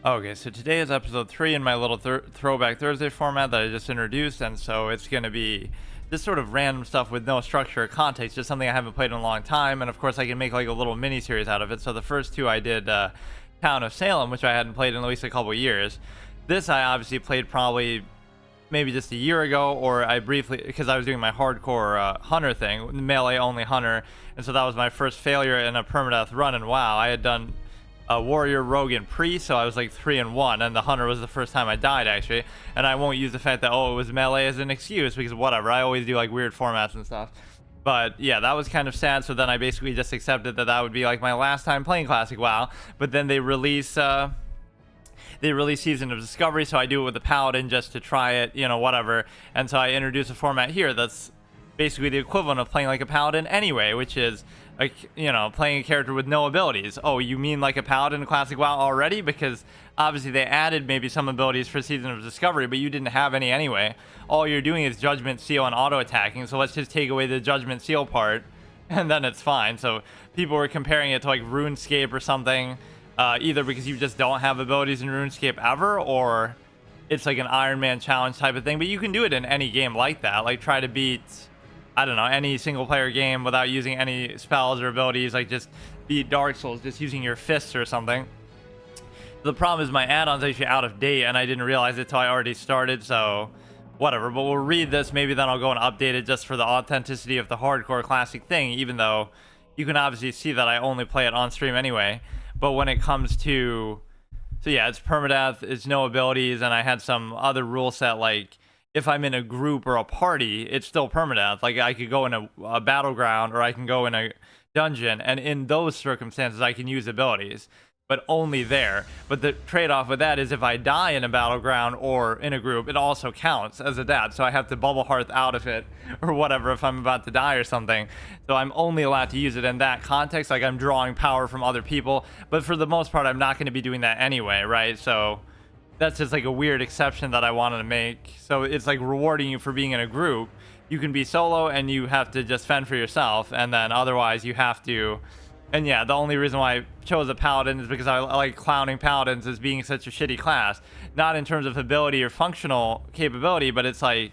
Okay, so today is episode 3 in my little Throwback Thursday format that I just introduced, and so it's going to be just sort of random stuff with no structure or context, just something I haven't played in a long time, and of course I can make like a little mini series out of it. So the first two I did Town of Salem, which I hadn't played in at least a couple years. This I obviously played probably maybe just a year ago, or I briefly, because I was doing my hardcore hunter thing, melee only hunter, and so that was my first failure in a permadeath run. And wow, I had done a warrior, rogue, and priest, so I was like 3-1, and the hunter was the first time I died actually. And I won't use the fact that it was melee as an excuse, because whatever, I always do like weird formats and stuff. But yeah, that was kind of sad. So then I basically just accepted that that would be like my last time playing classic WoW. But then they release Season of Discovery, so I do it with the paladin just to try it, whatever. And so I introduce a format here that's basically the equivalent of playing like a paladin anyway, which is like, playing a character with no abilities. Oh, you mean like a paladin in classic WoW already? Because obviously they added maybe some abilities for Season of Discovery, but you didn't have any anyway. All you're doing is Judgment Seal and auto attacking, so let's just take away the Judgment Seal part and then it's fine. So people were comparing it to like RuneScape or something, either because you just don't have abilities in RuneScape ever, or it's like an Iron Man challenge type of thing. But you can do it in any game like that, like try to beat, I don't know, any single player game without using any spells or abilities, like just beat Dark Souls just using your fists or something. The problem is my add-on's actually out of date and I didn't realize it till I already started, so whatever. But we'll read this, maybe then I'll go and update it just for the authenticity of the hardcore classic thing, even though you can obviously see that I only play it on stream anyway. But when it comes to, so yeah, it's permadeath, it's no abilities, and I had some other rule set, like if I'm in a group or a party, it's still permadeath. Like I could go in a battleground or I can go in a dungeon, and in those circumstances I can use abilities, but only there. But the trade-off with that is if I die in a battleground or in a group, it also counts as a death, so I have to bubble hearth out of it or whatever if I'm about to die or something. So I'm only allowed to use it in that context, like I'm drawing power from other people, but for the most part I'm not going to be doing that anyway, right? So that's just like a weird exception that I wanted to make. So it's like rewarding you for being in a group. You can be solo and you have to just fend for yourself, and then otherwise you have to. And yeah, the only reason why I chose a paladin is because I like clowning paladins as being such a shitty class. Not in terms of ability or functional capability, but it's like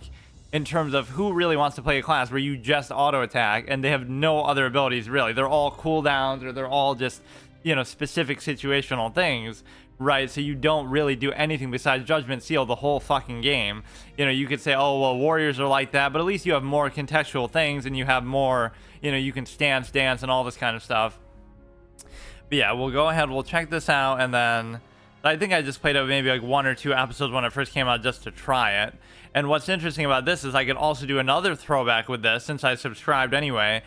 in terms of who really wants to play a class where you just auto attack and they have no other abilities really. They're all cooldowns, or they're all just, specific situational things, right? So you don't really do anything besides Judgment Seal the whole fucking game. You could say, oh, well, warriors are like that, but at least you have more contextual things and you have more, you can stance, dance, and all this kind of stuff. But yeah, we'll go ahead, we'll check this out, and then I think I just played it maybe like 1 or 2 episodes when it first came out just to try it. And what's interesting about this is I could also do another throwback with this since I subscribed anyway.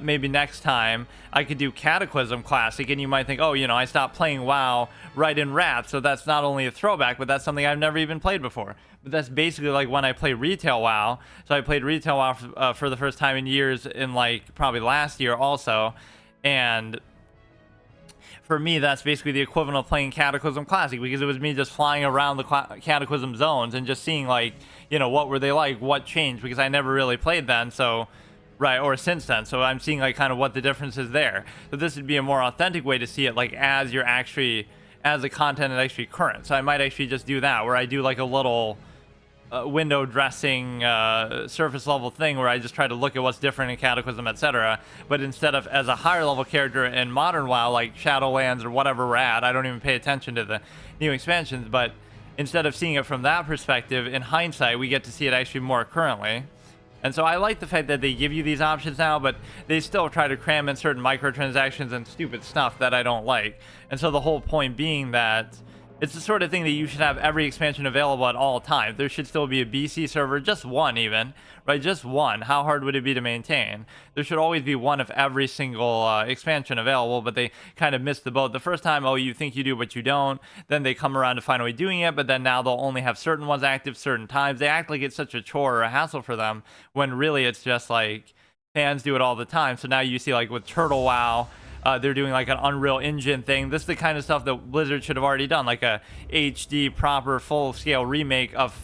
Maybe next time I could do Cataclysm Classic, and you might think, oh, I stopped playing WoW right in Wrath, so that's not only a throwback, but that's something I've never even played before. But that's basically like when I play Retail WoW. So I played Retail WoW for the first time in years, in like probably last year also, and for me that's basically the equivalent of playing Cataclysm Classic, because it was me just flying around the Cataclysm zones and just seeing like, what were they like, what changed, because I never really played then, so right, or since then, so I'm seeing like kind of what the difference is there. So this would be a more authentic way to see it, like as the content is actually current. So I might actually just do that, where I do like a little window dressing surface level thing where I just try to look at what's different in Cataclysm, etc. But instead of as a higher level character in modern WoW, like Shadowlands or whatever we're at, I don't even pay attention to the new expansions, but instead of seeing it from that perspective, in hindsight we get to see it actually more currently. And so I like the fact that they give you these options now, but they still try to cram in certain microtransactions and stupid stuff that I don't like. And so the whole point being that it's the sort of thing that you should have every expansion available at all times. There should still be a BC server, just one even, right? Just one. How hard would it be to maintain? There should always be one of every single expansion available, but they kind of missed the boat. The first time, oh, you think you do, but you don't. Then they come around to finally doing it, but then now they'll only have certain ones active certain times. They act like it's such a chore or a hassle for them, when really it's just like fans do it all the time. So now you see like with Turtle WoW, they're doing like an Unreal Engine thing. This is the kind of stuff that Blizzard should have already done, like a HD proper full-scale remake of,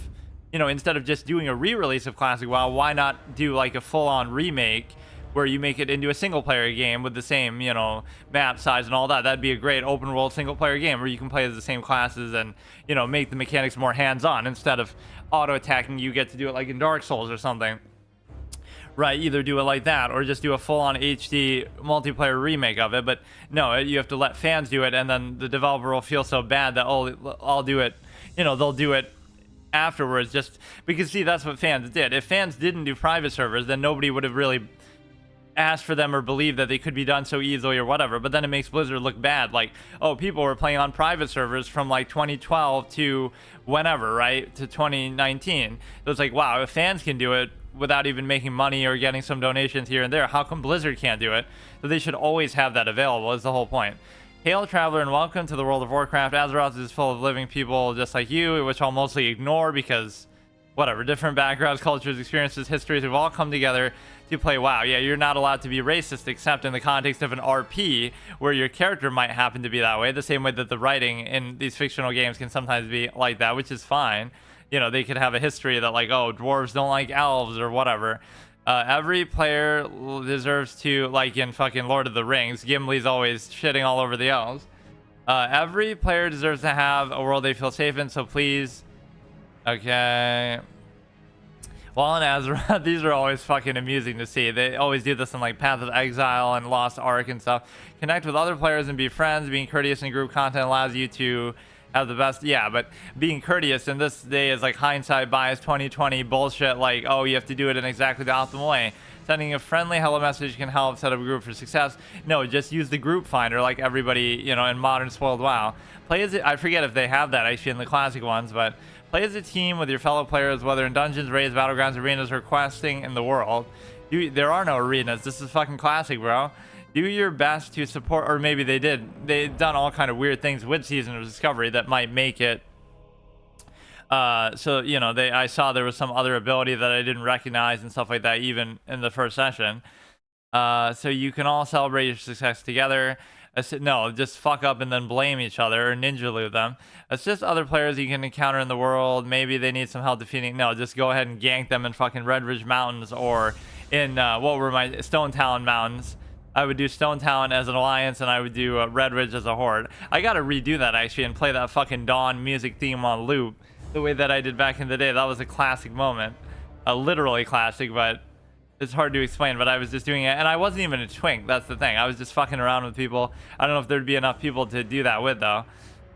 instead of just doing a re-release of Classic WoW, why not do like a full-on remake where you make it into a single player game with the same, you know, map size and all that. That'd be a great open world single player game where you can play as the same classes and, you know, make the mechanics more hands-on. Instead of auto attacking, you get to do it like in Dark Souls or something. Right, either do it like that or just do a full-on HD multiplayer remake of it. But no, you have to let fans do it, and then the developer will feel so bad that, oh, I'll do it, you know, they'll do it afterwards, just because, see, that's what fans did. If fans didn't do private servers, then nobody would have really asked for them or believed that they could be done so easily or whatever. But then it makes Blizzard look bad, like, oh, people were playing on private servers from like 2012 to whenever, right, to 2019. So it's like, wow, if fans can do it without even making money or getting some donations here and there, how come Blizzard can't do it? So they should always have that available, is the whole point. Hail, traveler, and welcome to the world of Warcraft. Azeroth is full of living people just like you, which I'll mostly ignore because, whatever, different backgrounds, cultures, experiences, histories have all come together to play WoW. Yeah, you're not allowed to be racist except in the context of an RP where your character might happen to be that way, the same way that the writing in these fictional games can sometimes be like that, which is fine. You know, they could have a history that, like, oh, dwarves don't like elves or whatever. Every player deserves to, like in fucking Lord of the Rings, Gimli's always shitting all over the elves. Every player deserves to have a world they feel safe in, so please. Okay. While in Azeroth, these are always fucking amusing to see. They always do this in like Path of Exile and Lost Ark and stuff. Connect with other players and be friends. Being courteous in group content allows you to have the best. Yeah, but being courteous in this day is like hindsight bias 2020 bullshit, like, oh, you have to do it in exactly the optimal way. Sending a friendly hello message can help set up a group for success. No, just use the group finder like everybody, you know, in modern spoiled WoW. Play as I forget if they have that actually in the classic ones, but play as a team with your fellow players, whether in dungeons, raids, battlegrounds, arenas, or questing in the world. There are no arenas. This is fucking classic, bro. Do your best to support, or maybe they did. They've done all kind of weird things with Season of Discovery that might make it. So, you know, I saw there was some other ability that I didn't recognize and stuff like that, even in the first session. So you can all celebrate your success together. No, just fuck up and then blame each other or ninja loot them. Assist other players you can encounter in the world. Maybe they need some help defeating. No, just go ahead and gank them in fucking Red Ridge Mountains or in, what were my Stone Talon Mountains. I would do Stone Talon as an alliance, and I would do Red Ridge as a horde. I gotta redo that actually and play that fucking Dawn music theme on loop the way that I did back in the day. That was a classic moment, literally classic, but it's hard to explain. But I was just doing it, and I wasn't even a twink. That's the thing. I was just fucking around with people. I don't know if there'd be enough people to do that with though.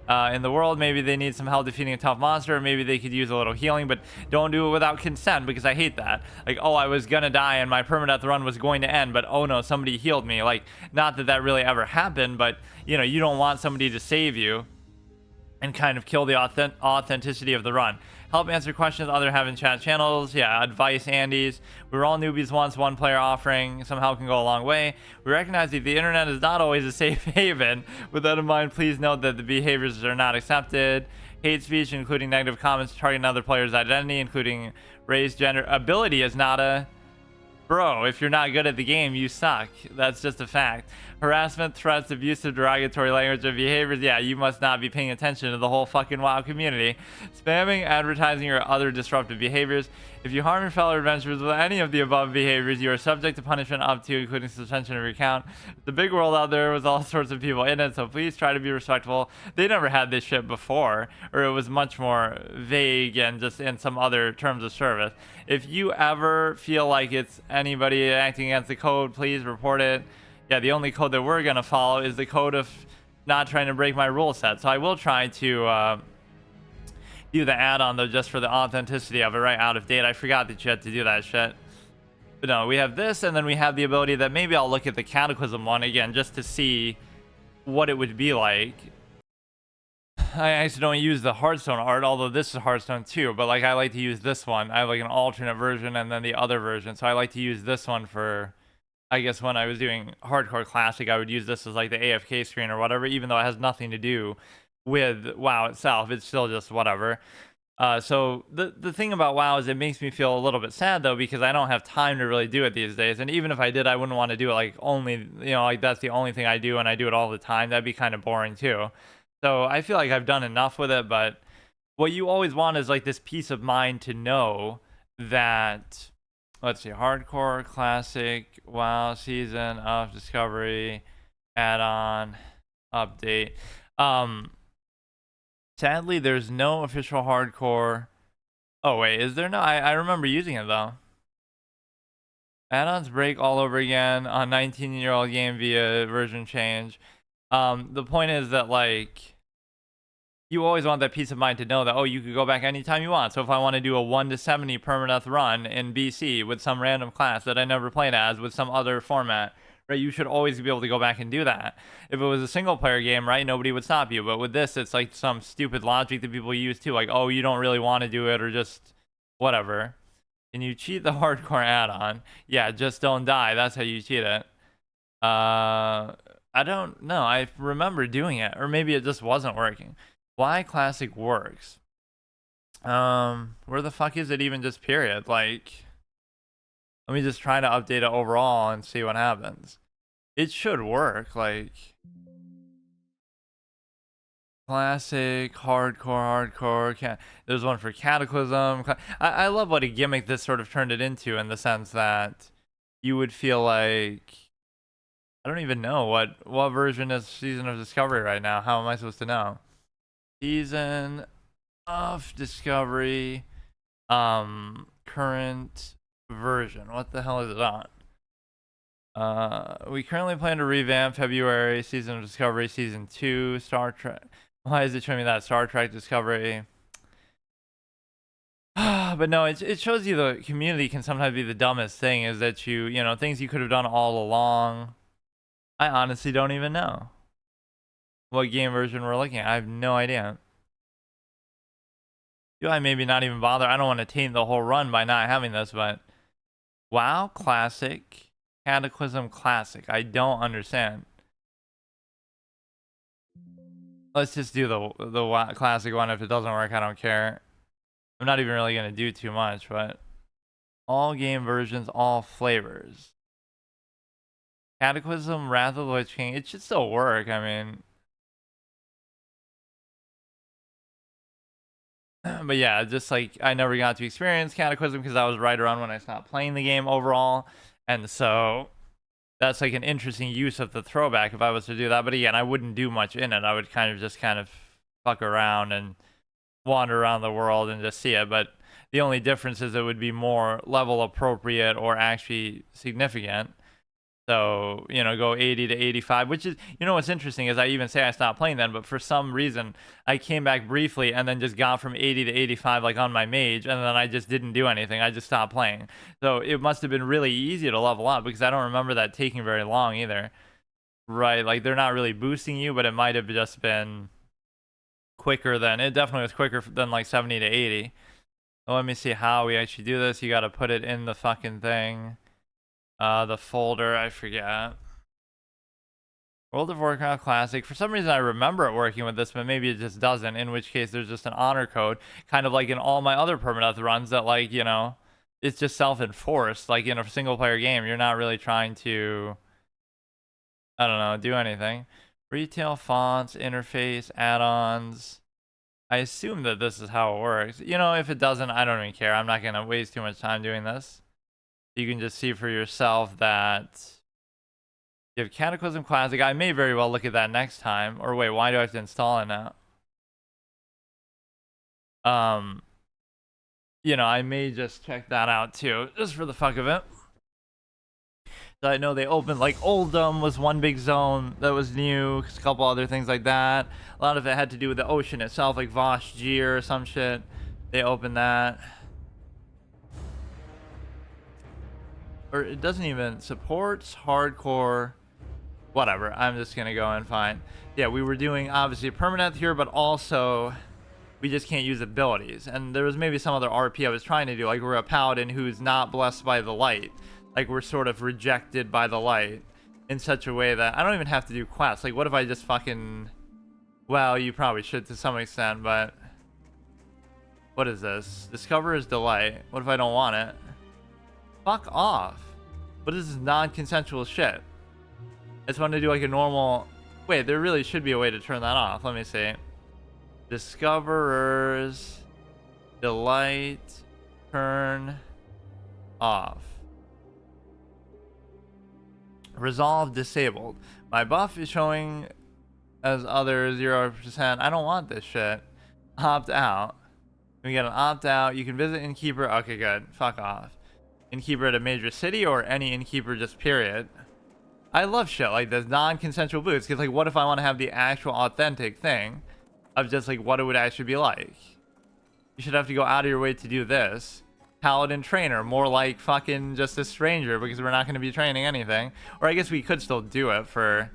In the world, maybe they need some help defeating a tough monster, or maybe they could use a little healing, but don't do it without consent, because I hate that. Like, oh, I was gonna die and my permadeath run was going to end, but oh no, somebody healed me. Like, not that that really ever happened, but you know, you don't want somebody to save you and kind of kill the authenticity of the run. Help answer questions other have in chat channels. Yeah, advice, Andes. We were all newbies once. One player offering some help can go a long way. We recognize that the internet is not always a safe haven. With that in mind, please note that the behaviors are not accepted. Hate speech, including negative comments targeting another player's identity, including race, gender. Ability is not a... Bro, if you're not good at the game, you suck. That's just a fact. Harassment, threats, abusive, derogatory language, or behaviors. Yeah, you must not be paying attention to the whole fucking WoW community. Spamming, advertising, or other disruptive behaviors. If you harm your fellow adventurers with any of the above behaviors, you are subject to punishment up to, including suspension of your account. The big world out there with all sorts of people in it, so please try to be respectful. They never had this shit before, or it was much more vague and just in some other terms of service. If you ever feel like it's anybody acting against the code, please report it. Yeah, the only code that we're gonna follow is the code of not trying to break my rule set. So I will try to do the add-on though, just for the authenticity of it. Right, out of date. I forgot that you had to do that shit. But no, we have this, and then we have the ability that maybe I'll look at the Cataclysm one again just to see what it would be like. I actually don't use the Hearthstone art, although this is Hearthstone too, but like I like to use this one. I have like an alternate version and then the other version, so I like to use this one for, I guess when I was doing Hardcore Classic, I would use this as like the AFK screen or whatever, even though it has nothing to do with WoW itself. It's still just whatever. So the thing about WoW is it makes me feel a little bit sad though, because I don't have time to really do it these days. And even if I did, I wouldn't want to do it like only, you know, like that's the only thing I do and I do it all the time. That'd be kind of boring too. So I feel like I've done enough with it, but what you always want is like this peace of mind to know that let's see, hardcore, classic, WoW, season of discovery, add-on, update. Sadly, there's no official hardcore. Oh wait, is there no? I remember using it though. Add-ons break all over again on 19-year-old game via version change. The point is that like you always want that peace of mind to know that, oh, you could go back anytime you want. So if I want to do a 1 to 70 permadeath run in BC with some random class that I never played as with some other format, right, you should always be able to go back and do that. If it was a single player game, right, nobody would stop you. But with this, it's like some stupid logic that people use too, like, oh, you don't really want to do it or just whatever. Can you cheat the hardcore add-on? Yeah, just don't die. That's how you cheat it. I don't know. I remember doing it, or maybe it just wasn't working. Why classic works? Where the fuck is it even just period? Like, let me just try to update it overall and see what happens. It should work. Like, classic, hardcore. There's one for Cataclysm. I love what a gimmick this sort of turned it into, in the sense that you would feel like, I don't even know what version is Season of Discovery right now. How am I supposed to know? Season of Discovery, current version. What the hell is it on? We currently plan to revamp February Season of Discovery Season 2 Star Trek. Why is it showing me that Star Trek Discovery? But no, it shows you the community can sometimes be the dumbest thing, is that you know, things you could have done all along. I honestly don't even know what game version we're looking at. I have no idea. Do I maybe not even bother? I don't want to taint the whole run by not having this, but WoW Classic, Cataclysm Classic. I don't understand. Let's just do the WoW Classic one. If it doesn't work, I don't care. I'm not even really going to do too much, but all game versions, all flavors. Cataclysm, Wrath of the Lich King. It should still work. I mean, but yeah, just like I never got to experience Cataclysm because I was right around when I stopped playing the game overall, and so that's like an interesting use of the throwback if I was to do that. But again, I wouldn't do much in it. I would kind of fuck around and wander around the world and just see it. But the only difference is it would be more level appropriate or actually significant. So, you know, go 80 to 85, which is, you know, what's interesting is I even say I stopped playing then, but for some reason I came back briefly and then just got from 80 to 85 like on my mage, and then I just didn't do anything. I just stopped playing. So it must have been really easy to level up, because I don't remember that taking very long either. Right, like they're not really boosting you, but it might have just been quicker than, it definitely was quicker than like 70 to 80. So let me see how we actually do this. You got to put it in the fucking thing. The folder, I forget. World of Warcraft Classic. For some reason, I remember it working with this, but maybe it just doesn't, in which case there's just an honor code, kind of like in all my other permadeath runs, that, like, you know, it's just self-enforced. Like in a single-player game, you're not really trying to, I don't know, do anything. Retail fonts, interface, add-ons. I assume that this is how it works. You know, if it doesn't, I don't even care. I'm not going to waste too much time doing this. You can just see for yourself that you have Cataclysm Classic. I may very well look at that next time. Or wait, why do I have to install it now? You know, I may just check that out too, just for the fuck of it. So I know they opened, like, Oldham was one big zone that was new, a couple other things like that. A lot of it had to do with the ocean itself, like Vosh Gear or some shit. They opened that. Or it doesn't even supports hardcore, whatever. I'm just gonna go and find. Yeah, we were doing obviously permanent here, but also we just can't use abilities. And there was maybe some other RP I was trying to do, like we're a paladin who's not blessed by the light, like we're sort of rejected by the light in such a way that I don't even have to do quests. Like, what if I just fucking, well, you probably should to some extent, but what is this? Discover is delight. What if I don't want it? Fuck off. But this is non-consensual shit. I just want to do like a normal... Wait, there really should be a way to turn that off. Let me see. Discoverers. Delight. Turn off. Resolve disabled. My buff is showing as other 0%. I don't want this shit. Opt out. We get an opt out. You can visit innkeeper. Okay, good. Fuck off. Innkeeper at a major city or any innkeeper, just period. I love shit like this non-consensual boots, because like, what if I want to have the actual authentic thing of just like what it would actually be like? You should have to go out of your way to do this. Paladin trainer, more like fucking just a stranger, because we're not going to be training anything. Or I guess we could still do it for...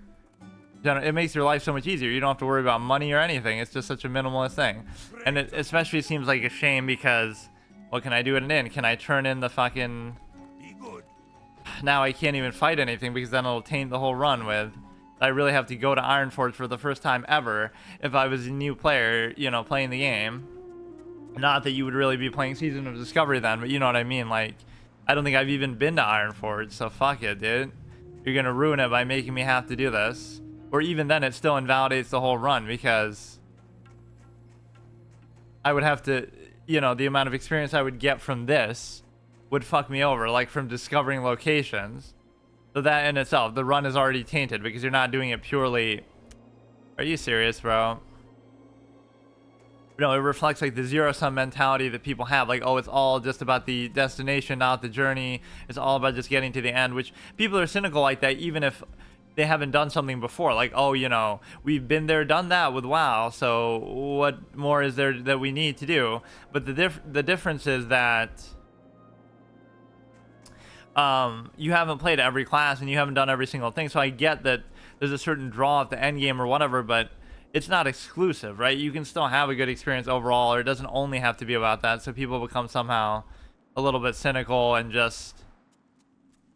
It makes your life so much easier. You don't have to worry about money or anything. It's just such a minimalist thing. And it especially seems like a shame because... What can I do at an inn? Can I turn in the fucking... Now I can't even fight anything because then it'll taint the whole run with... I really have to go to Ironforge for the first time ever if I was a new player, you know, playing the game. Not that you would really be playing Season of Discovery then, but you know what I mean. Like, I don't think I've even been to Ironforge, so fuck it, dude. You're gonna ruin it by making me have to do this. Or even then, it still invalidates the whole run because... I would have to... You know, the amount of experience I would get from this would fuck me over, like from discovering locations. So that in itself, the run is already tainted because you're not doing it purely... Are you serious, bro? No, it reflects like the zero-sum mentality that people have. Like, oh, it's all just about the destination, not the journey. It's all about just getting to the end, which people are cynical like that even if they haven't done something before. Like, oh, you know, we've been there, done that with WoW, so what more is there that we need to do? But the difference is that you haven't played every class and you haven't done every single thing. So I get that there's a certain draw at the end game or whatever, but it's not exclusive, right? You can still have a good experience overall, or it doesn't only have to be about that. So people become somehow a little bit cynical and just...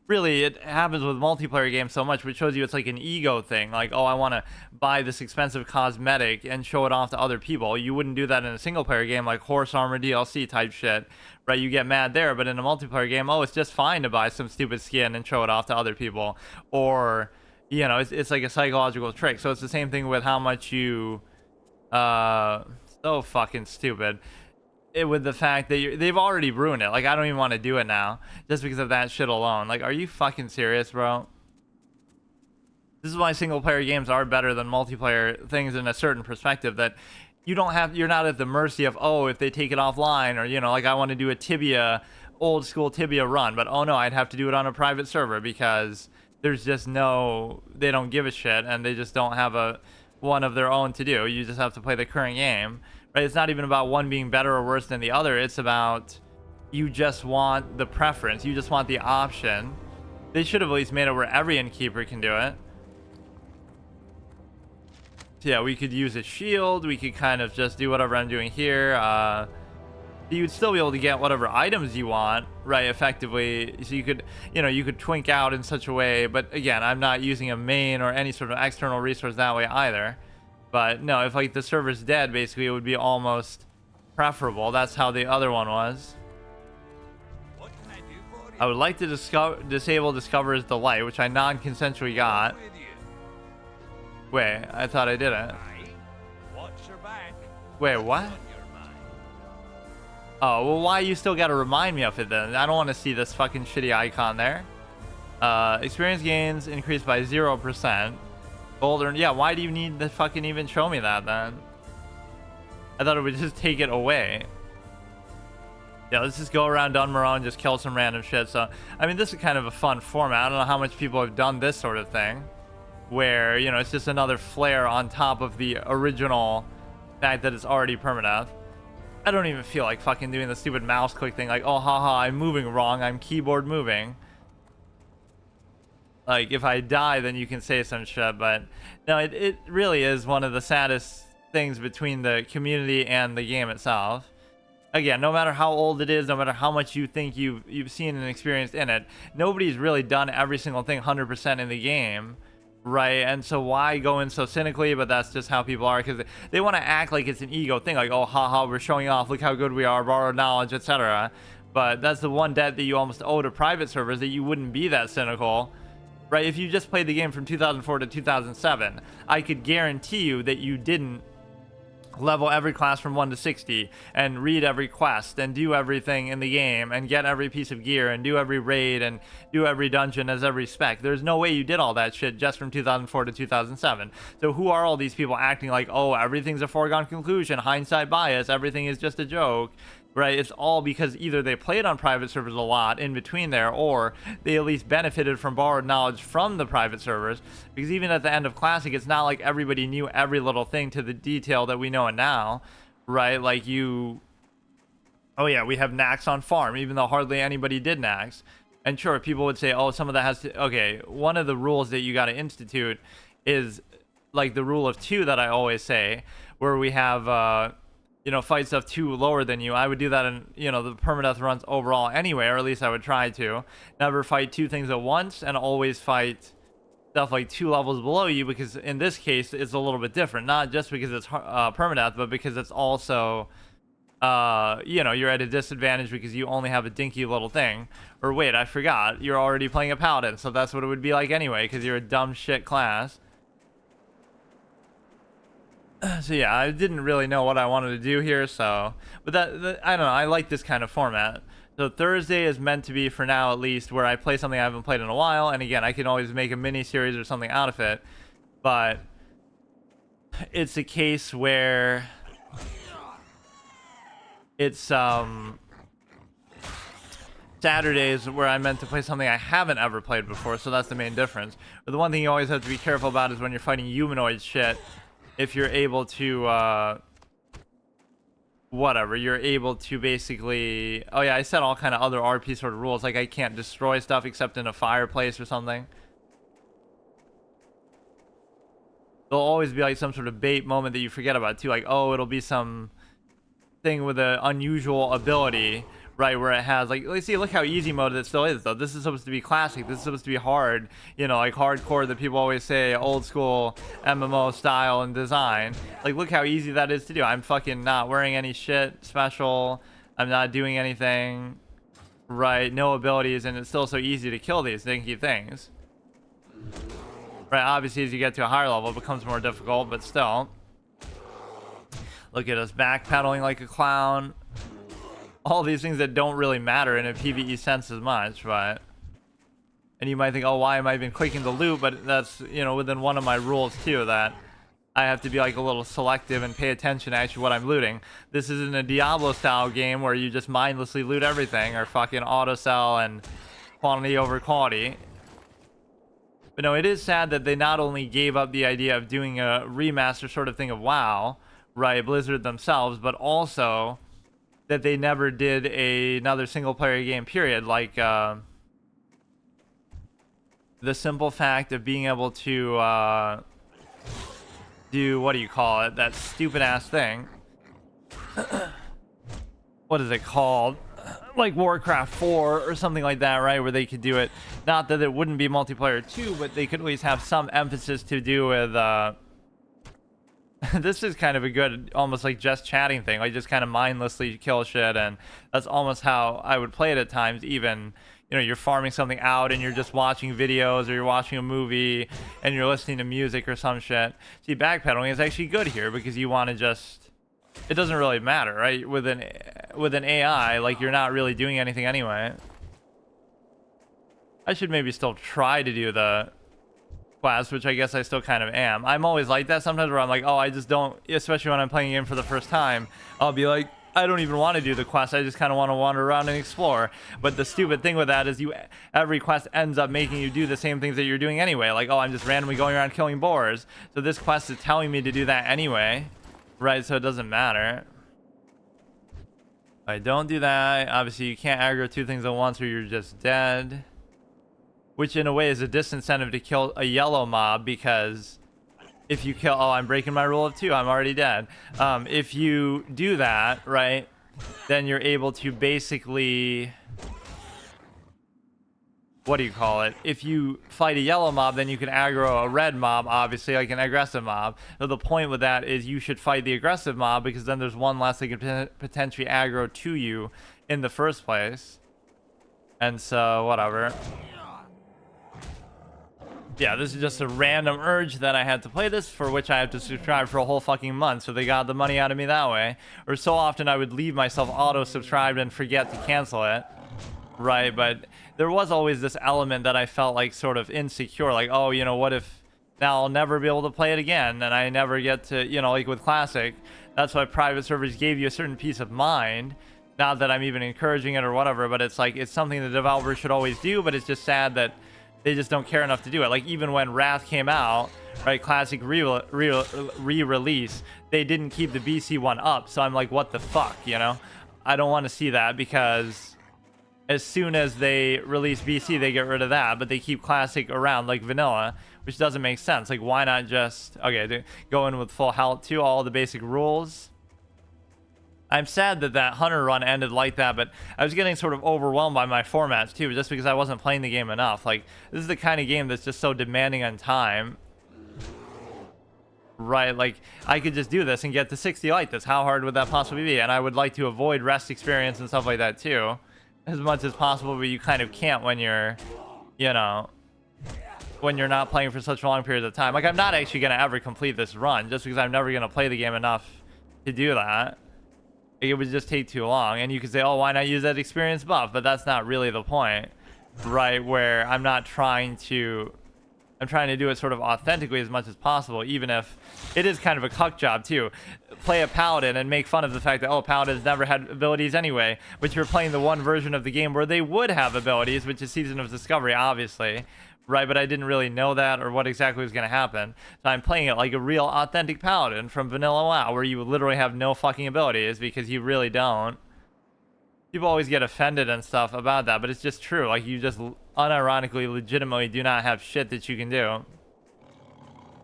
Really, it happens with multiplayer games so much, which shows you it's like an ego thing. Like, oh, I want to buy this expensive cosmetic and show it off to other people. You wouldn't do that in a single-player game like Horse Armor DLC type shit, right? You get mad there, but in a multiplayer game, oh, it's just fine to buy some stupid skin and show it off to other people. Or... You know, it's like a psychological trick. So it's the same thing with how much you... so fucking stupid. With the fact that they've already ruined it. Like, I don't even want to do it now. Just because of that shit alone. Like, are you fucking serious, bro? This is why single-player games are better than multiplayer things in a certain perspective. That you don't have... You're not at the mercy of, oh, if they take it offline. Or, you know, like I want to do a Tibia... Old school Tibia run. But, oh no, I'd have to do it on a private server because... There's just no, they don't give a shit, and they just don't have one of their own to do. You just have to play the current game, right? It's not even about one being better or worse than the other. It's about you just want the preference. You just want the option. They should have at least made it where every innkeeper can do it. So yeah, we could use a shield. We could kind of just do whatever I'm doing here. You'd still be able to get whatever items you want, right, effectively. So you could, you know, you could twink out in such a way. But again, I'm not using a main or any sort of external resource that way either. But no, if like the server's dead, basically, it would be almost preferable. That's how the other one was. What can I do for you? I would like to disable Discoverer's Delight, which I non-consensually got. Wait, I thought I didn't. Watch your back. Wait, what? Oh, well, why you still gotta remind me of it then? I don't want to see this fucking shitty icon there. Experience gains increased by 0%. Gold earned. Yeah, why do you need to fucking even show me that then? I thought it would just take it away. Yeah, let's just go around Dunmarrow and just kill some random shit. So, I mean, this is kind of a fun format. I don't know how much people have done this sort of thing. Where, you know, it's just another flare on top of the original fact that it's already permadeath. I don't even feel like fucking doing the stupid mouse click thing. Like, oh, haha, I'm moving wrong. I'm keyboard moving. Like, if I die, then you can say some shit. But, no, it really is one of the saddest things between the community and the game itself. Again, no matter how old it is, no matter how much you think you've seen and experienced in it, nobody's really done every single thing 100% in the game. Right, and so why go in so cynically? But that's just how people are, because they want to act like it's an ego thing, like, oh, haha, we're showing off, look how good we are, borrowed knowledge, etc. But that's the one debt that you almost owe to private servers, that you wouldn't be that cynical, right? If you just played the game from 2004 to 2007, I could guarantee you that you didn't level every class from 1 to 60 and read every quest and do everything in the game and get every piece of gear and do every raid and do every dungeon as every spec. There's no way you did all that shit just from 2004 to 2007. So who are all these people acting like, oh, everything's a foregone conclusion, hindsight bias, everything is just a joke, right? It's all because either they played on private servers a lot in between there, or they at least benefited from borrowed knowledge from the private servers, because even at the end of Classic, it's not like everybody knew every little thing to the detail that we know it now, right? Like oh yeah, we have Nax on farm, even though hardly anybody did Nax. And sure, people would say, oh, some of that has to, okay, one of the rules that you got to institute is like the rule of 2 that I always say, where we have fight stuff 2 lower than you. I would do that in, the permadeath runs overall anyway, or at least I would try to. Never fight 2 things at once, and always fight stuff like 2 levels below you, because in this case, it's a little bit different. Not just because it's permadeath, but because it's also, you're at a disadvantage because you only have a dinky little thing. Or wait, I forgot. You're already playing a paladin, so that's what it would be like anyway, because you're a dumb shit class. So yeah, I didn't really know what I wanted to do here, so, but that I don't know, I like this kind of format. So Thursday is meant to be, for now at least, where I play something I haven't played in a while, and again, I can always make a mini series or something out of it, but it's a case where it's Saturdays where I meant to play something I haven't ever played before, so that's the main difference. But the one thing you always have to be careful about is when you're fighting humanoid shit. If you're able to, you're able to basically, oh yeah, I said all kind of other RP sort of rules, like I can't destroy stuff except in a fireplace or something. There'll always be like some sort of bait moment that you forget about too, like, oh, it'll be some thing with an unusual ability, right, where it has, like, let's see, look how easy mode it still is, though. This is supposed to be classic, this is supposed to be hard, like hardcore that people always say, old school MMO style and design. Like, look how easy that is to do. I'm fucking not wearing any shit special, I'm not doing anything, right, no abilities, and it's still so easy to kill these dinky things. Right, obviously as you get to a higher level it becomes more difficult, but still. Look at us backpedaling like a clown. All these things that don't really matter in a PvE sense as much, but, and you might think, oh, why am I even clicking the loot? But that's, within one of my rules too, that I have to be like a little selective and pay attention to actually what I'm looting. This isn't a Diablo style game where you just mindlessly loot everything, or fucking auto sell and quantity over quality. But no, it is sad that they not only gave up the idea of doing a remaster sort of thing of WoW, right, Blizzard themselves, but also that they never did another single player game, period. Like the simple fact of being able to do, what do you call it, that stupid ass thing. What is it called? Like Warcraft 4 or something like that, right, where they could do it, not that it wouldn't be multiplayer too, but they could always have some emphasis to do with this is kind of a good, almost like just chatting thing, like just kind of mindlessly kill shit, and that's almost how I would play it at times. Even, you're farming something out and you're just watching videos, or you're watching a movie and you're listening to music or some shit. See, backpedaling is actually good here because you want to just, it doesn't really matter, right? With an AI, like, you're not really doing anything anyway. I should maybe still try to do the quest, which I guess I still kind of am. I'm always like that sometimes, where I'm like, oh, I just don't, especially when I'm playing a game for the first time, I'll be like, I don't even want to do the quest, I just kind of want to wander around and explore. But the stupid thing with that is every quest ends up making you do the same things that you're doing anyway. Like, oh, I'm just randomly going around killing boars, so this quest is telling me to do that anyway, right? So it doesn't matter. I don't do that. Obviously you can't aggro 2 things at once or you're just dead, which in a way is a disincentive to kill a yellow mob, because if you kill, oh, I'm breaking my rule of 2, I'm already dead. If you do that, right, then you're able to basically, what do you call it? If you fight a yellow mob, then you can aggro a red mob, obviously, like an aggressive mob. So the point with that is you should fight the aggressive mob, because then there's one less that can potentially aggro to you in the first place. And so, whatever. Yeah, this is just a random urge that I had to play this, for which I have to subscribe for a whole fucking month, so they got the money out of me that way. Or so often I would leave myself auto-subscribed and forget to cancel it. Right, but there was always this element that I felt like sort of insecure, like, oh, you know, what if now I'll never be able to play it again, and I never get to, you know, like with Classic, that's why private servers gave you a certain peace of mind. Not that I'm even encouraging it or whatever, but it's like, it's something the developers should always do, but it's just sad that they just don't care enough to do it. Like, even when Wrath came out, right, Classic re-release, they didn't keep the BC one up, so I'm like, what the fuck, you know? I don't want to see that, because as soon as they release BC, they get rid of that, but they keep Classic around like vanilla, which doesn't make sense. Like, why not just, okay, go in with full health too, all the basic rules. I'm sad that that Hunter run ended like that, but I was getting sort of overwhelmed by my formats too, just because I wasn't playing the game enough. Like, this is the kind of game that's just so demanding on time. Right, like, I could just do this and get to 60 like this. How hard would that possibly be? And I would like to avoid rest experience and stuff like that too, as much as possible, but you kind of can't when you're, you know, when you're not playing for such long periods of time. Like, I'm not actually going to ever complete this run, just because I'm never going to play the game enough to do that. It would just take too long, and you could say, oh, why not use that experience buff? But that's not really the point, right? Where I'm trying to do it sort of authentically as much as possible, even if it is kind of a cuck job too. Play a paladin and make fun of the fact that, oh, paladins never had abilities anyway, but you're playing the one version of the game where they would have abilities, which is Season of Discovery, obviously, right? But I didn't really know that or what exactly was going to happen, so I'm playing it like a real authentic paladin from vanilla WoW, where you literally have no fucking abilities, because you really don't. People always get offended and stuff about that, but it's just true. Like, you just unironically, legitimately do not have shit that you can do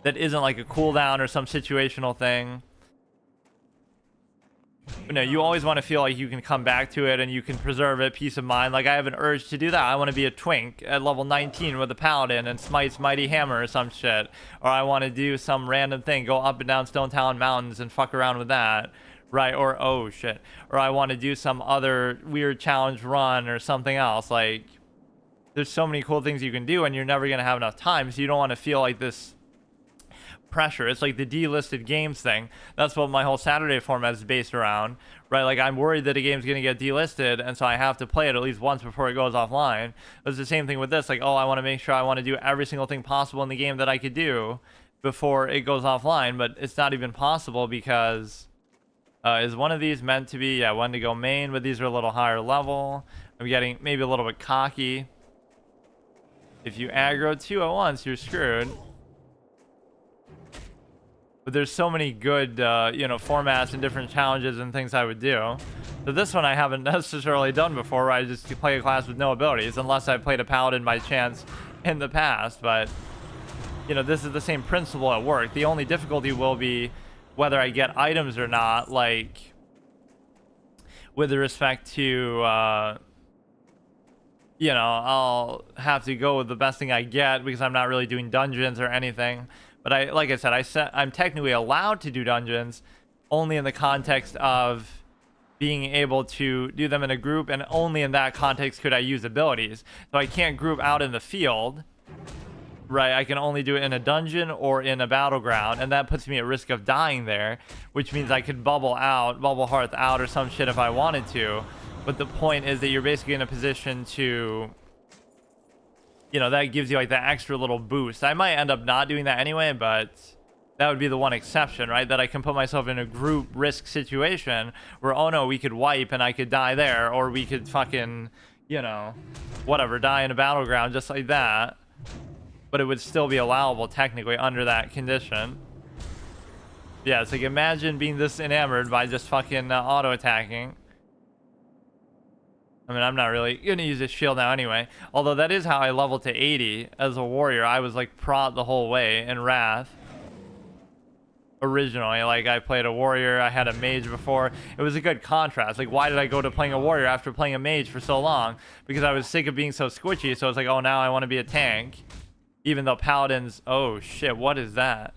that isn't like a cooldown or some situational thing. But no, you always want to feel like you can come back to it and you can preserve it, peace of mind. Like, I have an urge to do that. I want to be a twink at level 19 with a paladin and Smite's mighty hammer or some shit. Or I want to do some random thing, go up and down Stone Talon Mountains and fuck around with that. Right, or oh shit, or I want to do some other weird challenge run or something else. Like, there's so many cool things you can do, and you're never gonna have enough time, so you don't want to feel like this pressure. It's like the delisted games thing. That's what my whole Saturday format is based around, right? Like, I'm worried that a game's gonna get delisted, and so I have to play it at least once before it goes offline. It's the same thing with this. Like, oh, I want to make sure I want to do every single thing possible in the game that I could do before it goes offline, but it's not even possible, because is one of these meant to be, yeah, one to go main, but these are a little higher level. I'm getting maybe a little bit cocky. If you aggro two at once, you're screwed. But there's so many good, you know, formats and different challenges and things I would do. So this one I haven't necessarily done before, where I just play a class with no abilities, unless I played a paladin by chance in the past. But, you know, this is the same principle at work. The only difficulty will be whether I get items or not, like, with respect to, you know, I'll have to go with the best thing I get, because I'm not really doing dungeons or anything. But like I said, I'm technically allowed to do dungeons only in the context of being able to do them in a group, and only in that context could I use abilities. So I can't group out in the field. Right, I can only do it in a dungeon or in a battleground, and that puts me at risk of dying there, which means I could bubble hearth out or some shit if I wanted to. But the point is that you're basically in a position to, you know, that gives you like that extra little boost. I might end up not doing that anyway, but that would be the one exception, right? That I can put myself in a group risk situation where, oh no, we could wipe and I could die there, or we could fucking, you know, whatever, die in a battleground just like that. But it would still be allowable technically under that condition. Yeah, it's like, imagine being this enamored by just fucking auto attacking. I mean, I'm not really gonna use this shield now anyway, although that is how I leveled to 80 as a warrior. I was like prot the whole way in Wrath originally. Like, I played a warrior, I had a mage before. It was a good contrast. Like, why did I go to playing a warrior after playing a mage for so long? Because I was sick of being so squishy, so it's like, oh, now I want to be a tank. Even though paladins, oh shit, what is that?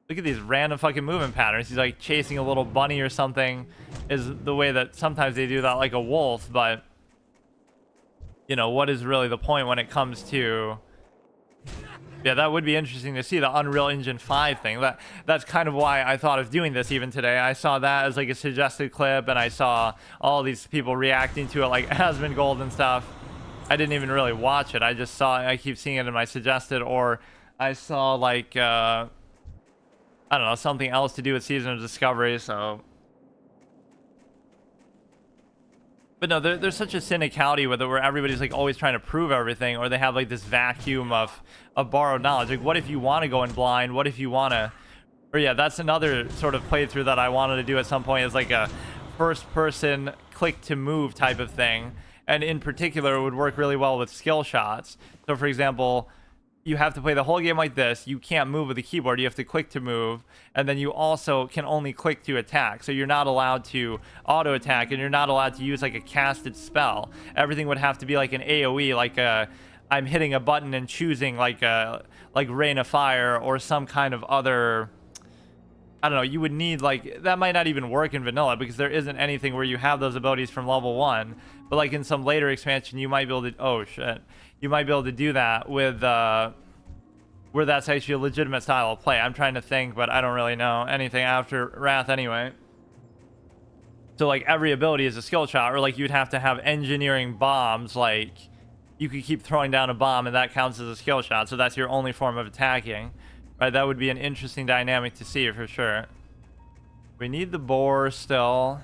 Look at these random fucking movement patterns. He's like chasing a little bunny or something, is the way that sometimes they do that, like a wolf. But, you know, what is really the point when it comes to Yeah, that would be interesting to see, the Unreal Engine 5 thing. That's kind of why I thought of doing this even today. I saw that as like a suggested clip, and I saw all these people reacting to it, like Asmongold and stuff. I didn't even really watch it. I keep seeing it in my suggested, or I saw like I don't know, something else to do with Season of Discovery. So, but no, there's such a cynicality with it where everybody's like always trying to prove everything, or they have like this vacuum of borrowed knowledge. Like, what if you want to go in blind? What if you want to, or yeah, that's another sort of playthrough that I wanted to do at some point, is like a first person click to move type of thing. And in particular, it would work really well with skill shots. So for example, you have to play the whole game like this. You can't move with the keyboard. You have to click to move. And then you also can only click to attack. So you're not allowed to auto attack, and you're not allowed to use like a casted spell. Everything would have to be like an AoE, like I'm hitting a button and choosing like Rain of Fire or some kind of other, I don't know. You would need like, that might not even work in vanilla because there isn't anything where you have those abilities from level 1. But like in some later expansion, you might be able to, oh shit, you might be able to do that with where that's actually a legitimate style of play. I'm trying to think, but I don't really know anything after Wrath anyway. So like every ability is a skill shot, or like you'd have to have engineering bombs. Like you could keep throwing down a bomb and that counts as a skill shot. So that's your only form of attacking, right? That would be an interesting dynamic to see for sure. We need the boar still.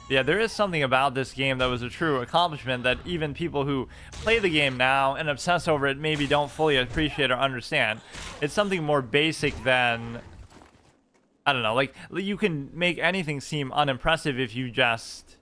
Yeah, there is something about this game that was a true accomplishment that even people who play the game now and obsess over it maybe don't fully appreciate or understand. It's something more basic than, I don't know, like you can make anything seem unimpressive if you just,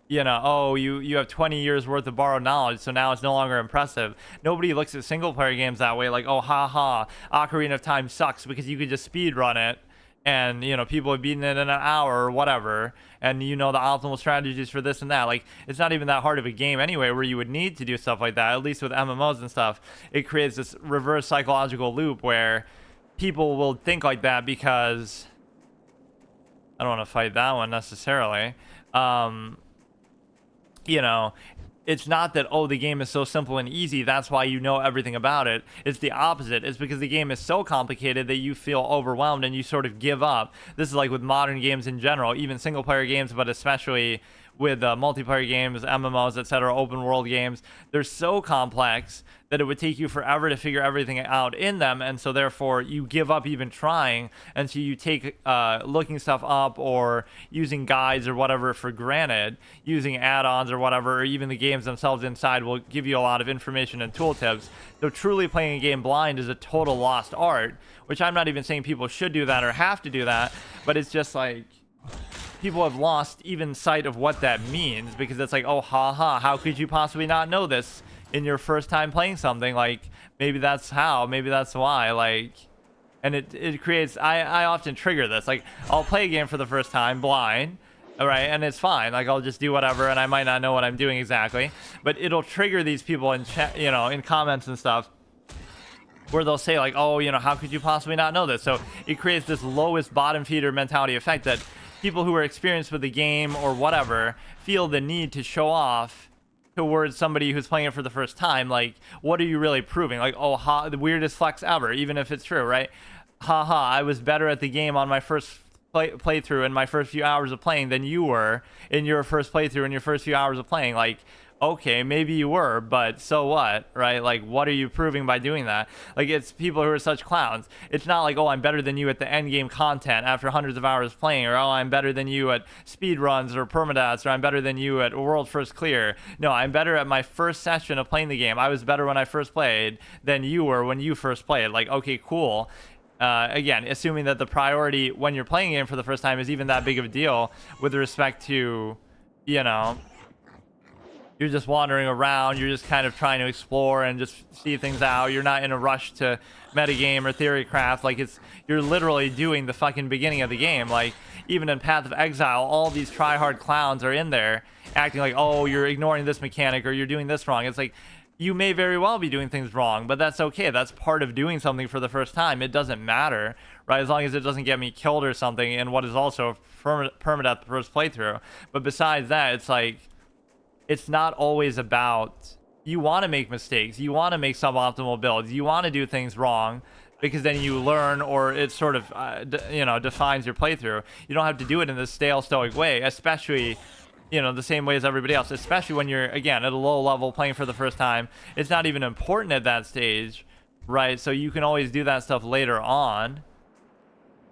you know, oh, you have 20 years worth of borrowed knowledge, so now it's no longer impressive. Nobody looks at single player games that way, like, oh, haha, Ocarina of Time sucks because you could just speed run it. And, you know, people have beaten it in an hour or whatever. And, you know, the optimal strategies for this and that. Like, it's not even that hard of a game anyway where you would need to do stuff like that. At least with MMOs and stuff, it creates this reverse psychological loop where people will think like that because... I don't want to fight that one necessarily. You know... It's not that, oh, the game is so simple and easy, that's why you know everything about it. It's the opposite. It's because the game is so complicated that you feel overwhelmed and you sort of give up. This is like with modern games in general, even single player games, but especially with multiplayer games, MMOs, etc., open world games. They're so complex that it would take you forever to figure everything out in them, and so therefore you give up even trying, and so you take looking stuff up or using guides or whatever for granted, using add-ons or whatever, or even the games themselves inside will give you a lot of information and tooltips. So truly playing a game blind is a total lost art, which I'm not even saying people should do that or have to do that, but it's just like... people have lost even sight of what that means because it's like, oh, haha, how could you possibly not know this in your first time playing something? Like, maybe that's how, maybe that's why, like, and it creates, I often trigger this. Like, I'll play a game for the first time blind, all right, and it's fine. Like, I'll just do whatever, and I might not know what I'm doing exactly, but it'll trigger these people in chat, you know, in comments and stuff, where they'll say like, oh, you know, how could you possibly not know this? So it creates this lowest bottom feeder mentality effect that people who are experienced with the game or whatever feel the need to show off towards somebody who's playing it for the first time. Like, what are you really proving? Like, oh, the weirdest flex ever, even if it's true, right? Haha, I was better at the game on my first playthrough in my first few hours of playing than you were in your first playthrough in your first few hours of playing. Like, okay, maybe you were, but so what, right? Like, what are you proving by doing that? Like, it's people who are such clowns. It's not like, oh, I'm better than you at the end game content after hundreds of hours playing, or oh, I'm better than you at speed runs or permadeaths, or I'm better than you at world first clear. No, I'm better at my first session of playing the game. I was better when I first played than you were when you first played. Like, okay, cool. Again, assuming that the priority when you're playing a game for the first time is even that big of a deal with respect to, you know, you're just wandering around, you're just kind of trying to explore and just see things out. You're not in a rush to metagame or theory craft. Like, you're literally doing the fucking beginning of the game. Like, even in Path of Exile, all these try-hard clowns are in there acting like, oh, you're ignoring this mechanic or you're doing this wrong. It's like, you may very well be doing things wrong, but that's okay. That's part of doing something for the first time. It doesn't matter, right? As long as it doesn't get me killed or something in what is also permadeath first playthrough. But besides that, it's like, it's not always about you want to make mistakes, you want to make suboptimal builds, you want to do things wrong, because then you learn, or it sort of defines your playthrough. You don't have to do it in this stale, stoic way, especially the same way as everybody else, especially when you're, again, at a low level playing for the first time. It's not even important at that stage, right? So you can always do that stuff later on.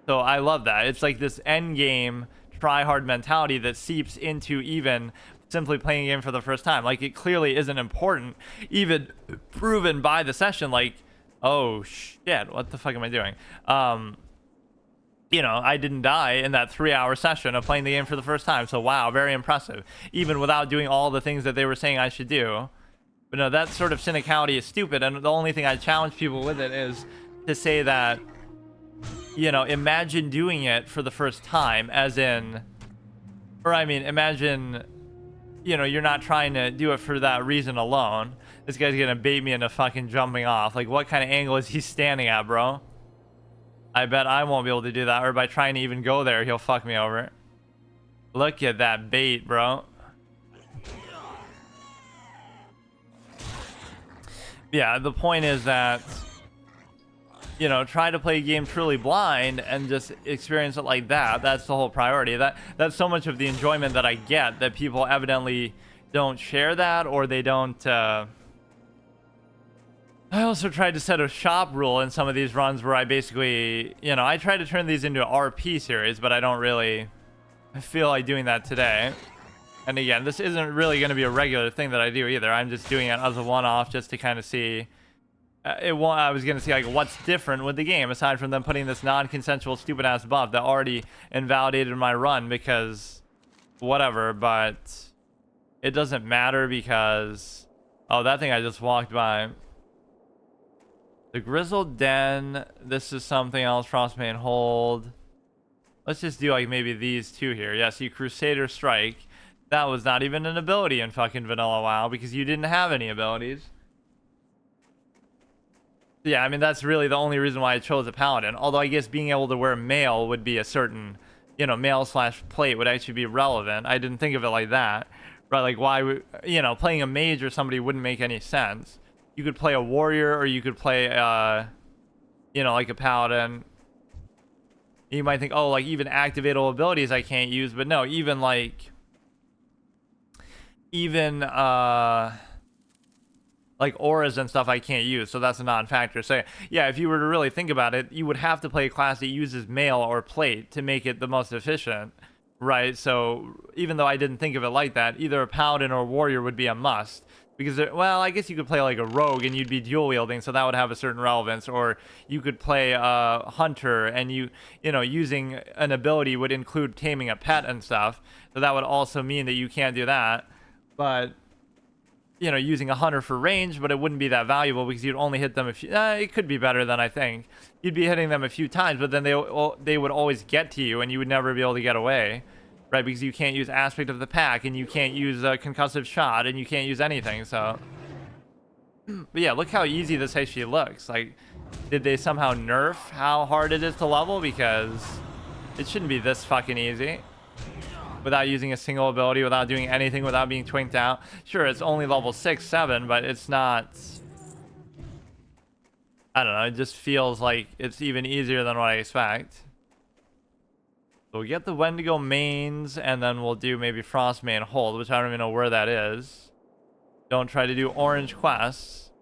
So I love that. It's like this end game try hard mentality that seeps into even simply playing a game for the first time. Like, it clearly isn't important, even proven by the session. Like, oh shit, what the fuck am I doing? I didn't die in that 3-hour session of playing the game for the first time. So wow, very impressive, even without doing all the things that they were saying I should do. But no, that sort of cynicality is stupid, and the only thing I challenge people with it is to say that, imagine doing it for the first time, as in, or I mean, imagine, you're not trying to do it for that reason alone. This guy's gonna bait me into fucking jumping off. Like, what kind of angle is he standing at, bro? I bet I won't be able to do that, or by trying to even go there, he'll fuck me over. Look at that bait, bro. Yeah, the point is that, try to play a game truly blind and just experience it like that. That's the whole priority. That's so much of the enjoyment that I get, that people evidently don't share that, or they don't. I also tried to set a shop rule in some of these runs where I basically, I try to turn these into RP series, but I don't really feel like doing that today. And again, this isn't really going to be a regular thing that I do either. I'm just doing it as a one-off just to kind of see. I was going to see like what's different with the game aside from them putting this non-consensual stupid-ass buff that already invalidated my run, because whatever, but it doesn't matter because, oh, that thing I just walked by. The Grizzled Den, this is something else. Frostbane Hold. Let's just do like maybe these two here. Yeah, see, Crusader Strike. That was not even an ability in fucking Vanilla WoW because you didn't have any abilities. Yeah, I mean, that's really the only reason why I chose a Paladin. Although I guess being able to wear mail would be a certain, mail/plate would actually be relevant. I didn't think of it like that. Right, like why would, playing a mage or somebody wouldn't make any sense. You could play a warrior, or you could play, like a paladin. You might think, oh, like even activatable abilities I can't use, but no, even like auras and stuff I can't use, so that's a non-factor. So yeah, if you were to really think about it, you would have to play a class that uses mail or plate to make it the most efficient, right? So even though I didn't think of it like that, either a paladin or a warrior would be a must. Because, well, I guess you could play like a rogue and you'd be dual wielding, so that would have a certain relevance. Or you could play a hunter and using an ability would include taming a pet and stuff. So that would also mean that you can't do that. But, using a hunter for range, but it wouldn't be that valuable because you'd only hit them a few. It could be better than I think. You'd be hitting them a few times, but then they would always get to you and you would never be able to get away. Right, because you can't use Aspect of the Pack, and you can't use a Concussive Shot, and you can't use anything, so. But yeah, look how easy this actually looks. Like, did they somehow nerf how hard it is to level? Because it shouldn't be this fucking easy. Without using a single ability, without doing anything, without being twinked out. Sure, it's only level 6, 7, but it's not. I don't know, it just feels like it's even easier than what I expect. So we'll get the Wendigo mains, and then we'll do maybe Frostbane Hold, which I don't even know where that is. Don't try to do orange quests.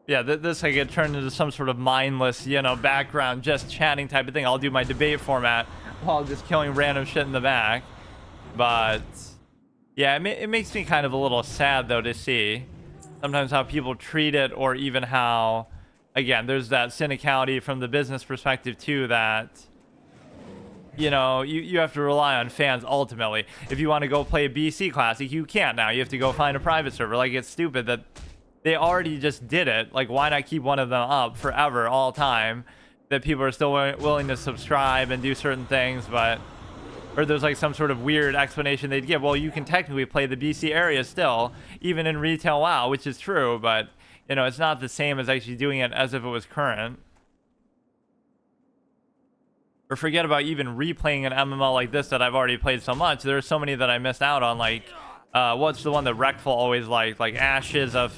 Yeah, this I get turned into some sort of mindless, background, just chatting type of thing. I'll do my debate format while just killing random shit in the back. But, yeah, it makes me kind of a little sad, though, to see sometimes how people treat it, or even how, again, there's that cynicality from the business perspective, too, that you have to rely on fans ultimately. If you want to go play a BC Classic, you can't now. You have to go find a private server. Like, it's stupid that they already just did it. Like, why not keep one of them up forever, all time, that people are still willing to subscribe and do certain things, but, or there's like some sort of weird explanation they'd give. Well, you can technically play the BC area still, even in retail WoW, which is true, but, it's not the same as actually doing it as if it was current. Or forget about even replaying an MMO like this that I've already played so much. There are so many that I missed out on, like What's the one that Wreckful always liked? Like Ashes of...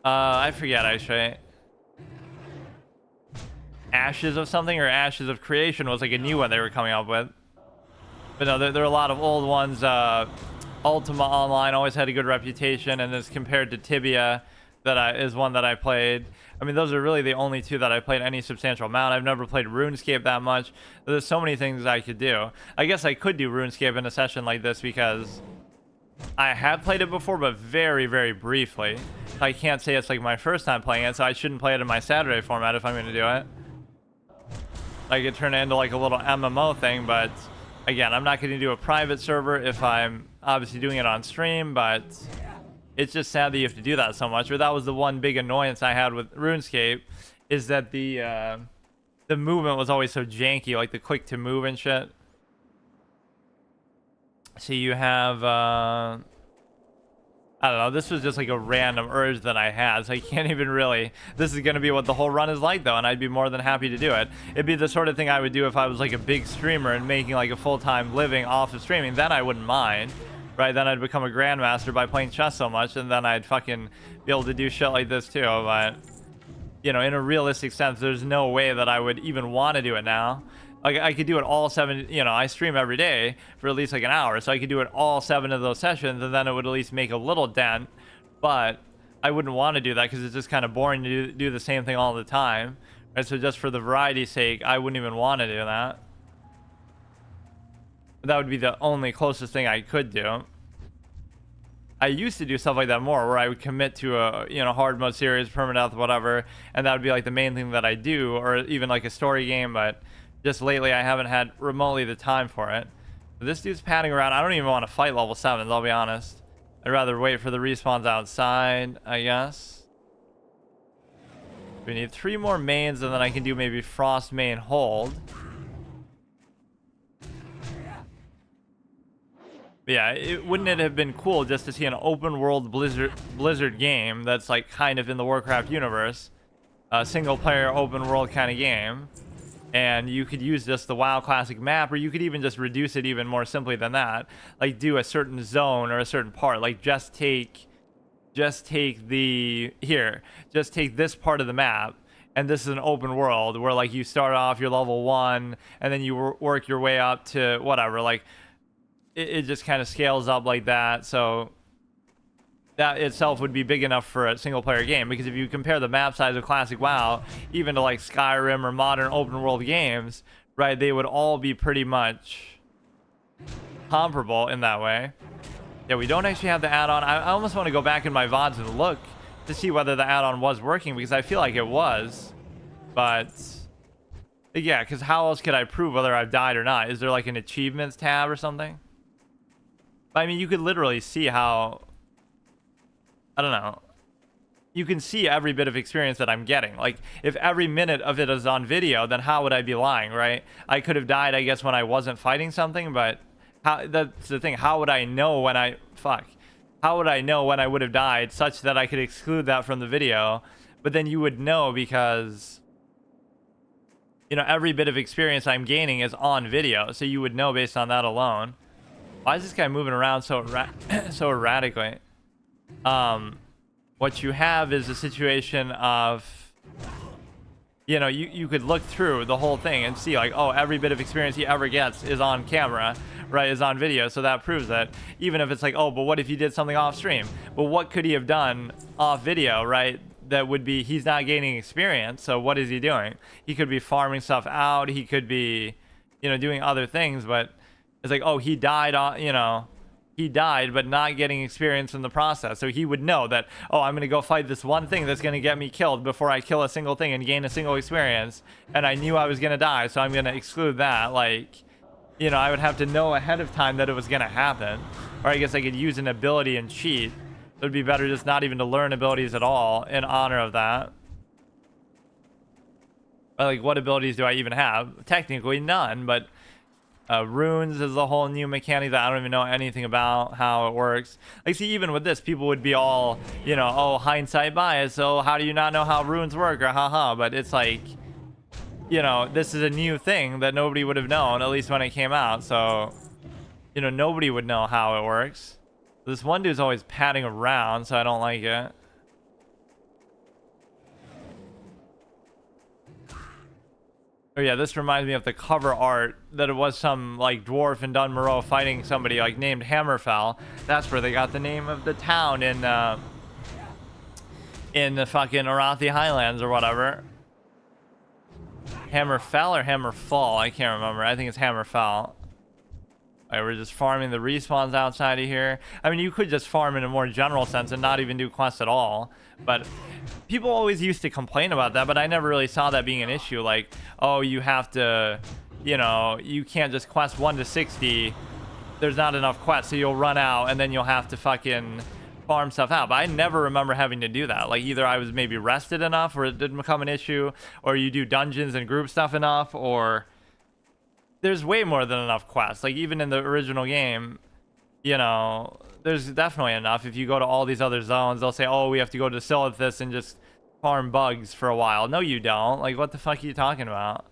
I forget, actually. Ashes of something or Ashes of Creation was like a new one they were coming up with. But no, there are a lot of old ones. Ultima Online always had a good reputation, and as compared to Tibia, is one that I played. I mean, those are really the only two that I played any substantial amount. I've never played RuneScape that much. There's so many things I could do. I guess I could do RuneScape in a session like this because I had played it before, but very, very briefly. I can't say it's like my first time playing it, so I shouldn't play it in my Saturday format if I'm going to do it. I could turn it into like a little MMO thing, but again, I'm not going to do a private server if I'm obviously doing it on stream, but it's just sad that you have to do that so much. Or that was the one big annoyance I had with RuneScape, is that the movement was always so janky, like the click to move and shit. So you have, I don't know, this was just like a random urge that I had, so I can't even really... This is going to be what the whole run is like, though, and I'd be more than happy to do it. It'd be the sort of thing I would do if I was like a big streamer and making like a full-time living off of streaming. Then I wouldn't mind, right? Then I'd become a grandmaster by playing chess so much, and then I'd fucking be able to do shit like this too. But, you know, in a realistic sense, there's no way that I would even want to do it now. Like, I could do it all 7, you know, I stream every day for at least like an hour, so I could do it all 7 of those sessions, and then it would at least make a little dent. But I wouldn't want to do that because it's just kind of boring to do the same thing all the time, right? So just for the variety's sake, I wouldn't even want to do that. That would be the only closest thing I could do. I used to do stuff like that more, where I would commit to a, you know, hard mode series, permadeath, whatever, and that would be like the main thing that I do, or even like a story game. But just lately, I haven't had remotely the time for it. But this dude's padding around. I don't even want to fight level 7s, I'll be honest. I'd rather wait for the respawns outside, I guess. We need 3 more mains, and then I can do maybe Frost main hold. But yeah, wouldn't it have been cool just to see an open world Blizzard game that's like kind of in the Warcraft universe, a single player open world kind of game, and you could use just the WoW classic map, or you could even just reduce it even more simply than that, like do a certain zone or a certain part, like just take this part of the map, and this is an open world where like you start off, you're level 1, and then you work your way up to whatever, like it just kind of scales up like that. So that itself would be big enough for a single player game, because if you compare the map size of classic WoW even to like Skyrim or modern open world games, right, they would all be pretty much comparable in that way. Yeah, we don't actually have the add-on. I almost want to go back in my VODs and look to see whether the add-on was working, because I feel like it was. But yeah, because how else could I prove whether I've died or not? Is there like an achievements tab or something? I mean, you could literally see how, I don't know, you can see every bit of experience that I'm getting. Like, if every minute of it is on video, then how would I be lying, right? I could have died, I guess, when I wasn't fighting something, but that's the thing. How would I know when how would I know when I would have died such that I could exclude that from the video? But then you would know, because, you know, every bit of experience I'm gaining is on video, so you would know based on that alone. Why is this guy moving around so so erratically? What you have is a situation of, you know, you could look through the whole thing and see like, oh, every bit of experience he ever gets is on camera, right, is on video, so that proves that. Even if it's like, oh, but what if he did something off stream? Well, what could he have done off video, right? That would be, he's not gaining experience, so what is he doing? He could be farming stuff out, he could be, you know, doing other things, but it's like, oh, he died on, you know, he died, but not getting experience in the process. So he would know that, oh, I'm going to go fight this one thing that's going to get me killed before I kill a single thing and gain a single experience. And I knew I was going to die, so I'm going to exclude that. Like, you know, I would have to know ahead of time that it was going to happen. Or I guess I could use an ability and cheat. It would be better just not even to learn abilities at all in honor of that. But like, what abilities do I even have? Technically none, but runes is a whole new mechanic that I don't even know anything about how it works. Like, see, even with this, people would be all, you know, oh, hindsight bias, so how do you not know how runes work, or haha. But it's like, you know, this is a new thing that nobody would have known, at least when it came out. So You know, nobody would know how it works. This one dude's always padding around, so I don't like it. Oh yeah, this reminds me of the cover art, that it was some like dwarf in Dunmoreau fighting somebody like named Hammerfell. That's where they got the name of the town in the fucking Arathi Highlands or whatever. Hammerfell or Hammerfall? I can't remember. I think it's Hammerfell. Alright, we're just farming the respawns outside of here. I mean, you could just farm in a more general sense and not even do quests at all. But people always used to complain about that, but I never really saw that being an issue. Like, oh, you have to, you know, you can't just quest 1 to 60. There's not enough quests, so you'll run out and then you'll have to fucking farm stuff out. But I never remember having to do that. Like, either I was maybe rested enough or it didn't become an issue, or you do dungeons and group stuff enough, or there's way more than enough quests. Like, even in the original game, you know, there's definitely enough. If you go to all these other zones, they'll say, oh, we have to go to Silithus and just farm bugs for a while. No, you don't. Like, what the fuck are you talking about?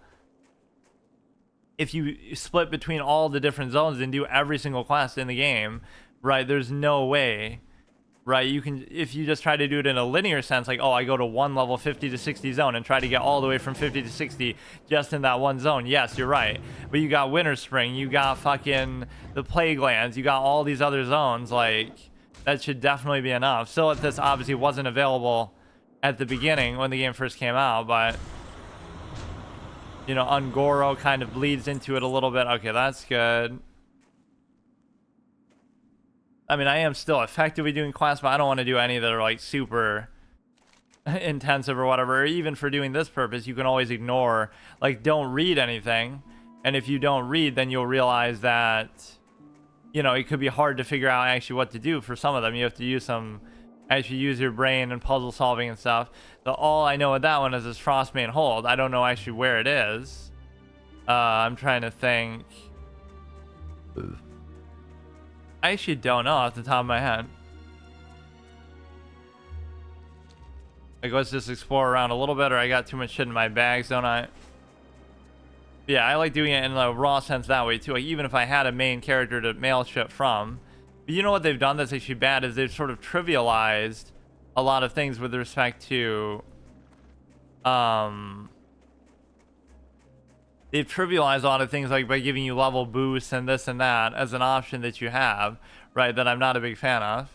If you split between all the different zones and do every single quest in the game, right, there's no way, right? You can, if you just try to do it in a linear sense, like, oh, I go to one level 50 to 60 zone and try to get all the way from 50 to 60 just in that one zone. Yes, you're right. But you got Winter Spring, you got fucking the Plague Lands, you got all these other zones. Like, that should definitely be enough. Still, this obviously wasn't available at the beginning when the game first came out, but you know, Ungoro kind of bleeds into it a little bit. Okay, that's good. I mean, I am still effectively doing quests, but I don't want to do any that are like super intensive or whatever. Or even for doing this purpose, you can always ignore, like, don't read anything. And if you don't read, then you'll realize that, you know, it could be hard to figure out actually what to do for some of them. You have to actually use your brain and puzzle solving and stuff. So all I know with that one is this Frostbane Hold. I don't know actually where it is. I'm trying to think. I actually don't know off the top of my head. Like, let's just explore around a little bit, or I got too much shit in my bags, don't I? Yeah, I like doing it in a raw sense that way too. Like, even if I had a main character to mail shit from. But you know what they've done that's actually bad is they've sort of trivialized a lot of things with respect to they've trivialized a lot of things, like by giving you level boosts and this and that as an option that you have, right, that I'm not a big fan of.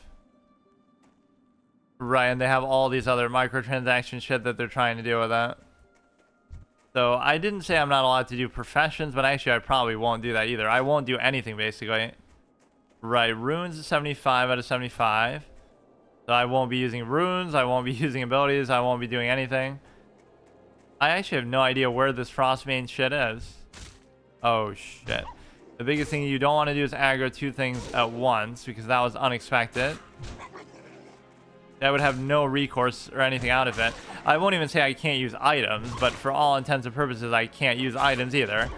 Right, and they have all these other microtransaction shit that they're trying to do with that. So I didn't say I'm not allowed to do professions, but actually I probably won't do that either. I won't do anything basically. Right, runes is 75 out of 75. So I won't be using runes, I won't be using abilities, I won't be doing anything. I actually have no idea where this Frostbane shit is. Oh shit. The biggest thing you don't want to do is aggro two things at once, because that was unexpected. That would have no recourse or anything out of it. I won't even say I can't use items, but for all intents and purposes I can't use items either.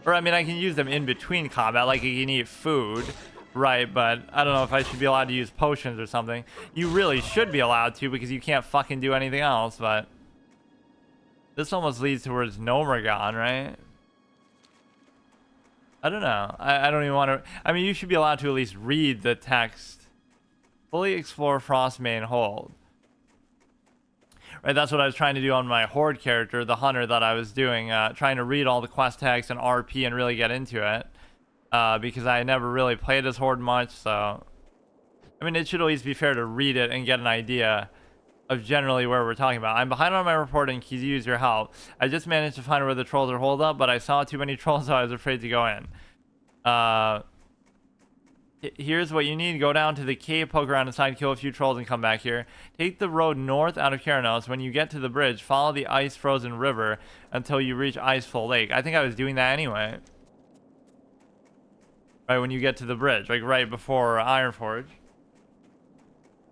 Or I mean, I can use them in between combat, like you can eat food. Right, but I don't know if I should be allowed to use potions or something. You really should be allowed to, because you can't fucking do anything else, but this almost leads towards Nomergon, right? I don't know. I don't even want to. I mean, you should be allowed to at least read the text. Fully explore Frostbane Hold. Right, that's what I was trying to do on my Horde character, the hunter that I was doing, trying to read all the quest text and RP and really get into it. Because I never really played as Horde much, so I mean, it should always be fair to read it and get an idea of generally where we're talking about. I'm behind on my reporting. Can you use your help? I just managed to find where the trolls are holed up, but I saw too many trolls, so I was afraid to go in. Here's what you need. Go down to the cave, poke around inside, kill a few trolls, and come back here. Take the road north out of Keranos. When you get to the bridge, follow the ice-frozen river until you reach Iceful Lake. I think I was doing that anyway. Right, when you get to the bridge, like right before Ironforge.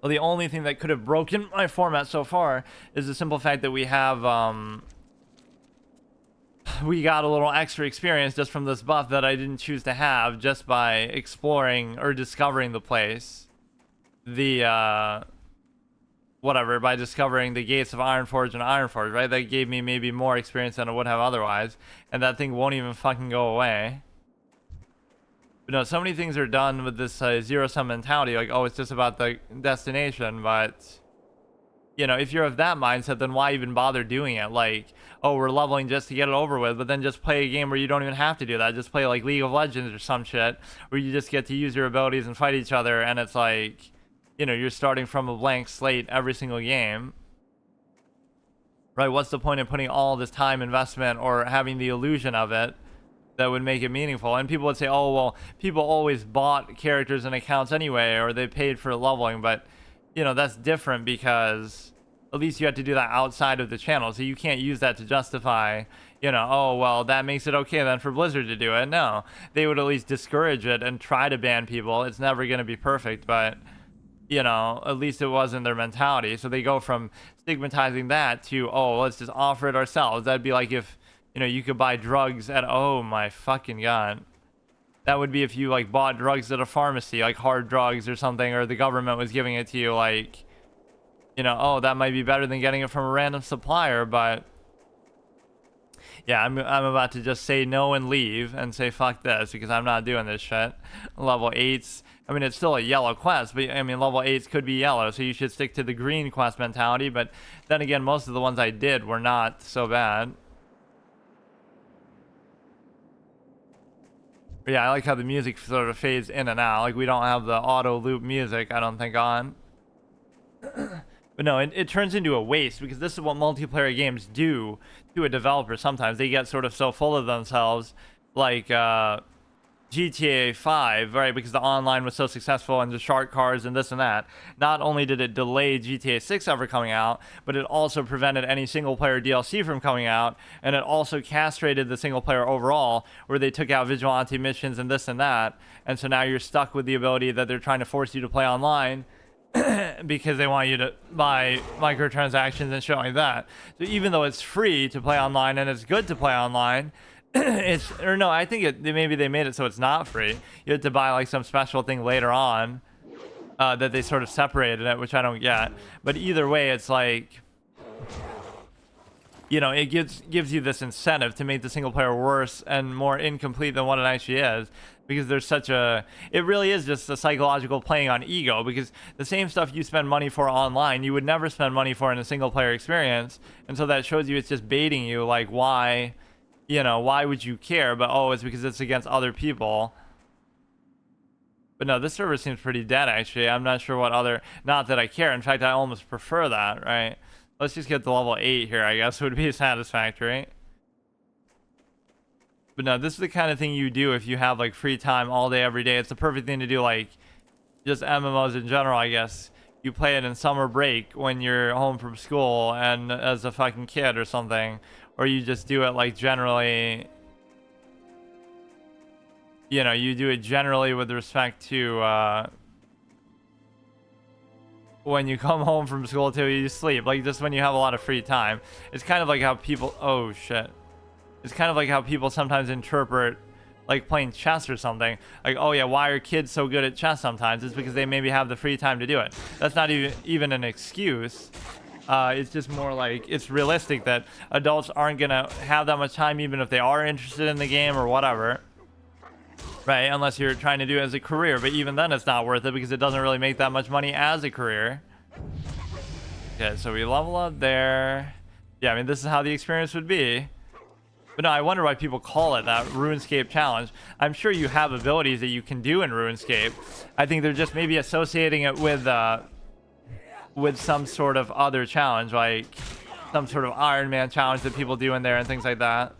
Well, the only thing that could have broken my format so far is the simple fact that we have, we got a little extra experience just from this buff that I didn't choose to have just by exploring or discovering the place. Whatever, by discovering the gates of Ironforge and Ironforge, right? That gave me maybe more experience than I would have otherwise. And that thing won't even fucking go away. But no, so many things are done with this zero-sum mentality, like, oh, it's just about the destination. But if you're of that mindset, then why even bother doing it? Like, oh, we're leveling just to get it over with, but then just play a game where you don't even have to do that. Just play like League of Legends or some shit where you just get to use your abilities and fight each other, and it's like, you're starting from a blank slate every single game. Right? What's the point of putting all this time investment or having the illusion of it that would make it meaningful? And people would say, oh, well, people always bought characters and accounts anyway, or they paid for leveling. But that's different, because at least you have to do that outside of the channel, so you can't use that to justify oh, well, that makes it okay then for Blizzard to do it. No, they would at least discourage it and try to ban people. It's never going to be perfect, but at least it wasn't their mentality. So they go from stigmatizing that to, oh, let's just offer it ourselves. That'd be like if you could buy drugs at, oh my fucking god, that would be if you like bought drugs at a pharmacy, like hard drugs or something, or the government was giving it to you, like, oh, that might be better than getting it from a random supplier. But yeah, I'm about to just say no and leave and say fuck this, because I'm not doing this shit. Level 8s, I mean, it's still a yellow quest, but I mean, level 8s could be yellow, so you should stick to the green quest mentality. But then again, most of the ones I did were not so bad. But yeah, I like how the music sort of fades in and out. Like, we don't have the auto loop music, I don't think, on. But no, it turns into a waste, because this is what multiplayer games do to a developer sometimes. They get sort of so full of themselves, like GTA 5, right? Because the online was so successful and the shark cars and this and that. Not only did it delay GTA 6 ever coming out, but it also prevented any single player DLC from coming out, and it also castrated the single player overall, where they took out vigilante missions and this and that. And so now you're stuck with the ability that they're trying to force you to play online because they want you to buy microtransactions and shit like that. So even though it's free to play online and it's good to play online, I think maybe they made it so it's not free. You have to buy like some special thing later on that they sort of separated it, which I don't get. But either way, it's like, it gives you this incentive to make the single player worse and more incomplete than what it actually is, because there's it really is just a psychological playing on ego, because the same stuff you spend money for online, you would never spend money for in a single player experience. And so that shows you it's just baiting you, like, why would you care? But oh, it's because it's against other people. But no, this server seems pretty dead, actually. I'm not sure what not that I care. In fact, I almost prefer that, right? Let's just get to level 8 here, I guess, would be satisfactory. But no, this is the kind of thing you do if you have like free time all day, every day. It's the perfect thing to do, like just MMOs in general, I guess. You play it in summer break when you're home from school and as a fucking kid or something. Or you just do it like generally, you do it generally with respect to when you come home from school till you sleep, like just when you have a lot of free time. It's kind of like how people, oh shit. It's kind of like how people sometimes interpret like playing chess or something. Like, oh yeah, why are kids so good at chess sometimes? It's because they maybe have the free time to do it. That's not even an excuse. It's just more like it's realistic that adults aren't going to have that much time, even if they are interested in the game or whatever. Right? Unless you're trying to do it as a career. But even then, it's not worth it because it doesn't really make that much money as a career. Okay, so we level up there. Yeah, I mean, this is how the experience would be. But no, I wonder why people call it that RuneScape challenge. I'm sure you have abilities that you can do in RuneScape. I think they're just maybe associating it with some sort of other challenge, like some sort of Iron Man challenge that people do in there and things like that.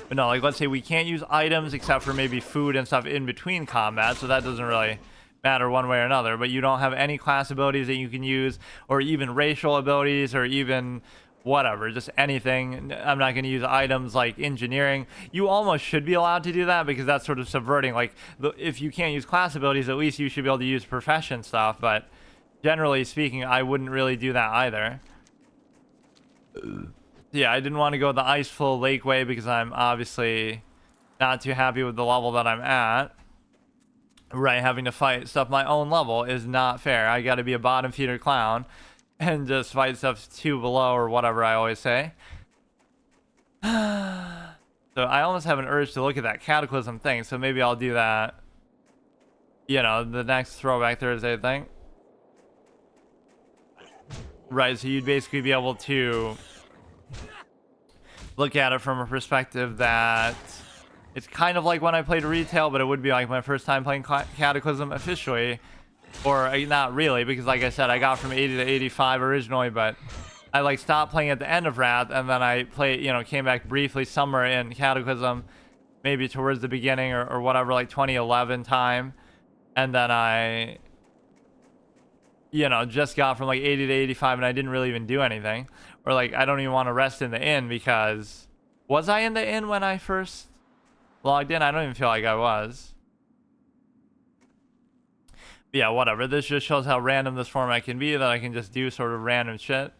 But no, like let's say we can't use items except for maybe food and stuff in between combat, so that doesn't really matter one way or another. But you don't have any class abilities that you can use, or even racial abilities, or even whatever, just anything. I'm not going to use items like engineering. You almost should be allowed to do that because that's sort of subverting, like, if you can't use class abilities, at least you should be able to use profession stuff. But generally speaking, I wouldn't really do that either. Yeah, I didn't want to go the ice flow lake way because I'm obviously not too happy with the level that I'm at. Right, having to fight stuff my own level is not fair. I got to be a bottom feeder clown and just fight stuff 2 below or whatever I always say. So So I almost have an urge to look at that Cataclysm thing, so maybe I'll do that, you know, the next Throwback Thursday thing. Right, so you'd basically be able to look at it from a perspective that it's kind of like when I played retail, but it would be like my first time playing Cataclysm officially. Or not really, because like I said, I got from 80 to 85 originally, but I like stopped playing at the end of Wrath, and then I played, you know, came back briefly somewhere in Cataclysm, maybe towards the beginning or whatever, like 2011 time. And then I, you know, just got from like 80 to 85 and I didn't really even do anything. Or like, I don't even want to rest in the inn because, was I in the inn when I first logged in? I don't even feel like I was. But yeah, whatever. This just shows how random this format can be, that I can just do sort of random shit.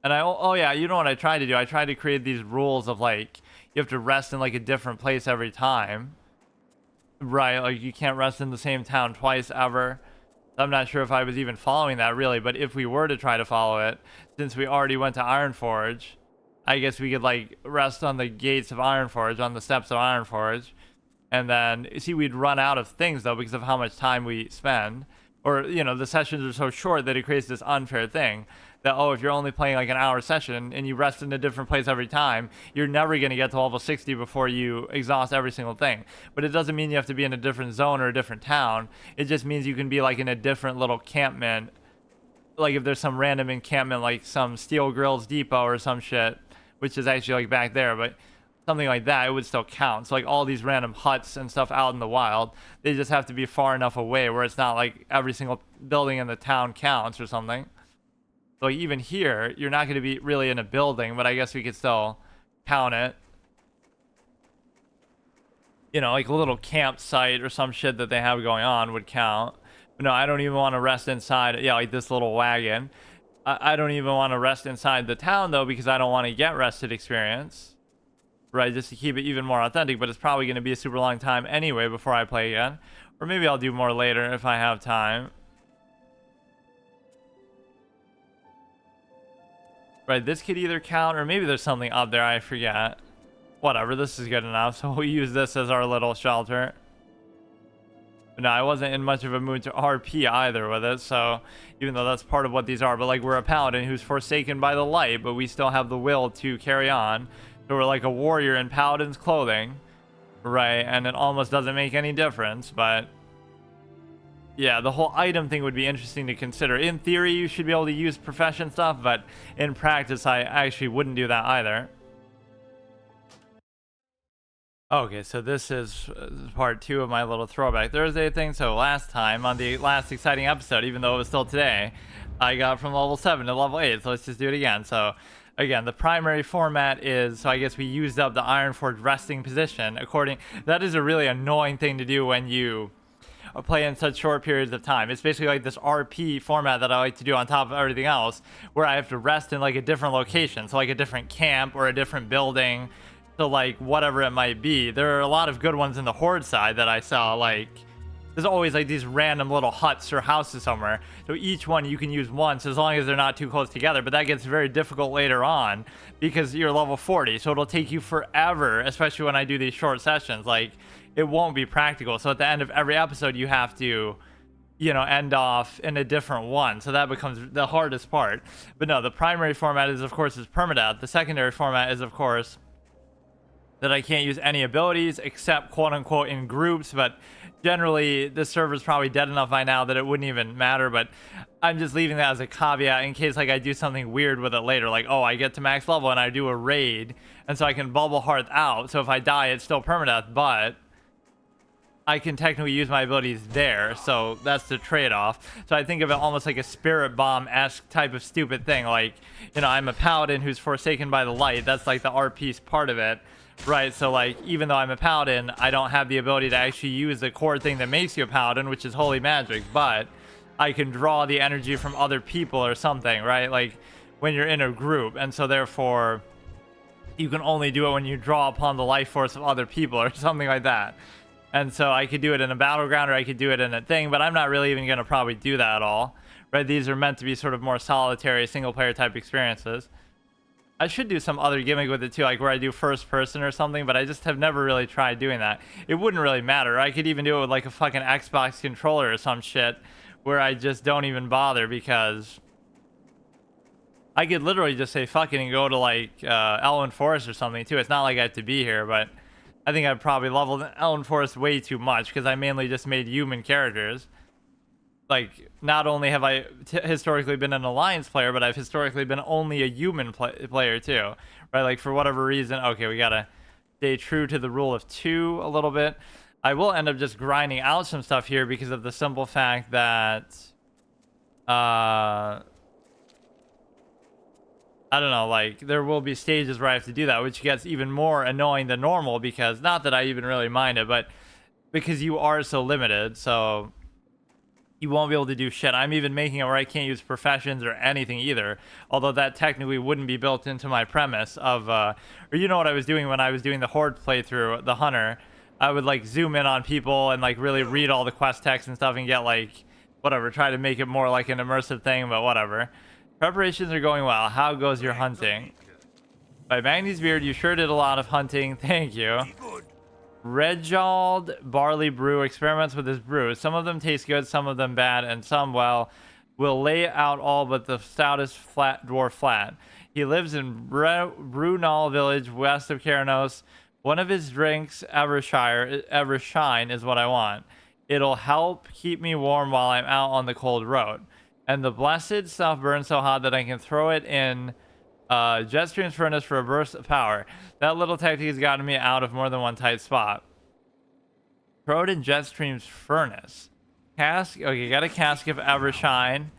And oh yeah, you know what I tried to do? I tried to create these rules of like, you have to rest in like a different place every time. Right, like you can't rest in the same town twice ever. I'm not sure if I was even following that really, but if we were to try to follow it, since we already went to Ironforge, I guess we could like rest on the gates of Ironforge, on the steps of Ironforge. And then, see, we'd run out of things, though, because of how much time we spend. Or, you know, the sessions are so short that it creates this unfair thing. That, oh, if you're only playing like an hour session and you rest in a different place every time, you're never going to get to level 60 before you exhaust every single thing. But it doesn't mean you have to be in a different zone or a different town. It just means you can be like in a different little encampment. Like if there's some random encampment, like some Steel Grills Depot or some shit, which is actually like back there. But something like that, it would still count. So like all these random huts and stuff out in the wild, they just have to be far enough away where it's not like every single building in the town counts or something. So like even here, you're not going to be really in a building, but I guess we could still count it. You know, like a little campsite or some shit that they have going on would count. But no, I don't even want to rest inside. Yeah, like this little wagon. I don't even want to rest inside the town though, because I don't want to get rested experience. Right, just to keep it even more authentic, but it's probably going to be a super long time anyway before I play again. Or maybe I'll do more later if I have time. Right, this could either count, or maybe there's something up there, I forget. Whatever, this is good enough, so we'll use this as our little shelter. But no, I wasn't in much of a mood to RP either with it, so even though that's part of what these are, but like we're a paladin who's forsaken by the light, but we still have the will to carry on. So we're like a warrior in paladin's clothing, right? And it almost doesn't make any difference, but yeah, the whole item thing would be interesting to consider. In theory, you should be able to use profession stuff, but in practice, I actually wouldn't do that either. Okay, so this is part 2 of my little Throwback Thursday thing. So last time, on the last exciting episode, even though it was still today, I got from level 7 to level 8, so let's just do it again. So again, the primary format is, so I guess we used up the Ironforge resting position. That is a really annoying thing to do when you play in such short periods of time. It's basically like this RP format that I like to do on top of everything else, where I have to rest in like a different location. So like a different camp or a different building. So like whatever it might be. There are a lot of good ones in the Horde side that I saw, like there's always like these random little huts or houses somewhere. So each one you can use once as long as they're not too close together. But that gets very difficult later on because you're level 40. So it'll take you forever, especially when I do these short sessions. Like it won't be practical. So at the end of every episode, you have to, you know, end off in a different one. So that becomes the hardest part. But no, the primary format is, of course, is permadeath. The secondary format is, of course, that I can't use any abilities except quote unquote in groups, but generally this server's probably dead enough by now that it wouldn't even matter. But I'm just leaving that as a caveat in case like I do something weird with it later, like oh, I get to max level and I do a raid, and so I can bubble hearth out, so if I die it's still permadeath, but I can technically use my abilities there, so that's the trade-off. So I think of it almost like a spirit bomb-esque type of stupid thing, like, you know, I'm a paladin who's forsaken by the light. That's like the RP part of it. Right, so like even though I'm a paladin, I don't have the ability to actually use the core thing that makes you a paladin, which is holy magic, but I can draw the energy from other people or something, right? Like when you're in a group, and so therefore you can only do it when you draw upon the life force of other people or something like that. And so I could do it in a battleground or I could do it in a thing, but I'm not really even going to probably do that at all, right? These are meant to be sort of more solitary single player type experiences. I should do some other gimmick with it too, like where I do first person or something, but I just have never really tried doing that. It wouldn't really matter. I could even do it with like a fucking Xbox controller or some shit where I just don't even bother, because I could literally just say fucking and go to like Elwyn Forest or something too. It's not like I have to be here, but I think I've probably leveled Elwyn Forest way too much because I mainly just made human characters. Like, not only have I historically been an alliance player, but I've historically been only a human player too, right? Like, for whatever reason, okay, we gotta stay true to the rule of 2 a little bit. I will end up just grinding out some stuff here because of the simple fact that I don't know, like, there will be stages where I have to do that, which gets even more annoying than normal, because not that I even really mind it, but because you are so limited, so you won't be able to do shit. I'm even making it where I can't use professions or anything either, although that technically wouldn't be built into my premise of or you know what I was doing when I was doing the Horde playthrough, the Hunter. I would like zoom in on people and like really read all the quest text and stuff and get like whatever, try to make it more like an immersive thing, but whatever. Preparations are going well. How goes your hunting? By Magni's Beard, you sure did a lot of hunting. Thank you. Reginald Barley Brew experiments with his brews. Some of them taste good, some of them bad, and some, well, will lay out all but the stoutest flat dwarf flat. He lives in Brunal village west of Keranos. One of his drinks, Evershine, is what I want. It'll help keep me warm while I'm out on the cold road. And the blessed stuff burns so hot that I can throw it in Jetstream's furnace for a burst of power. That little tactic has gotten me out of more than one tight spot. Throw it in Jetstream's furnace. Cask. Okay, got a cask of Evershine.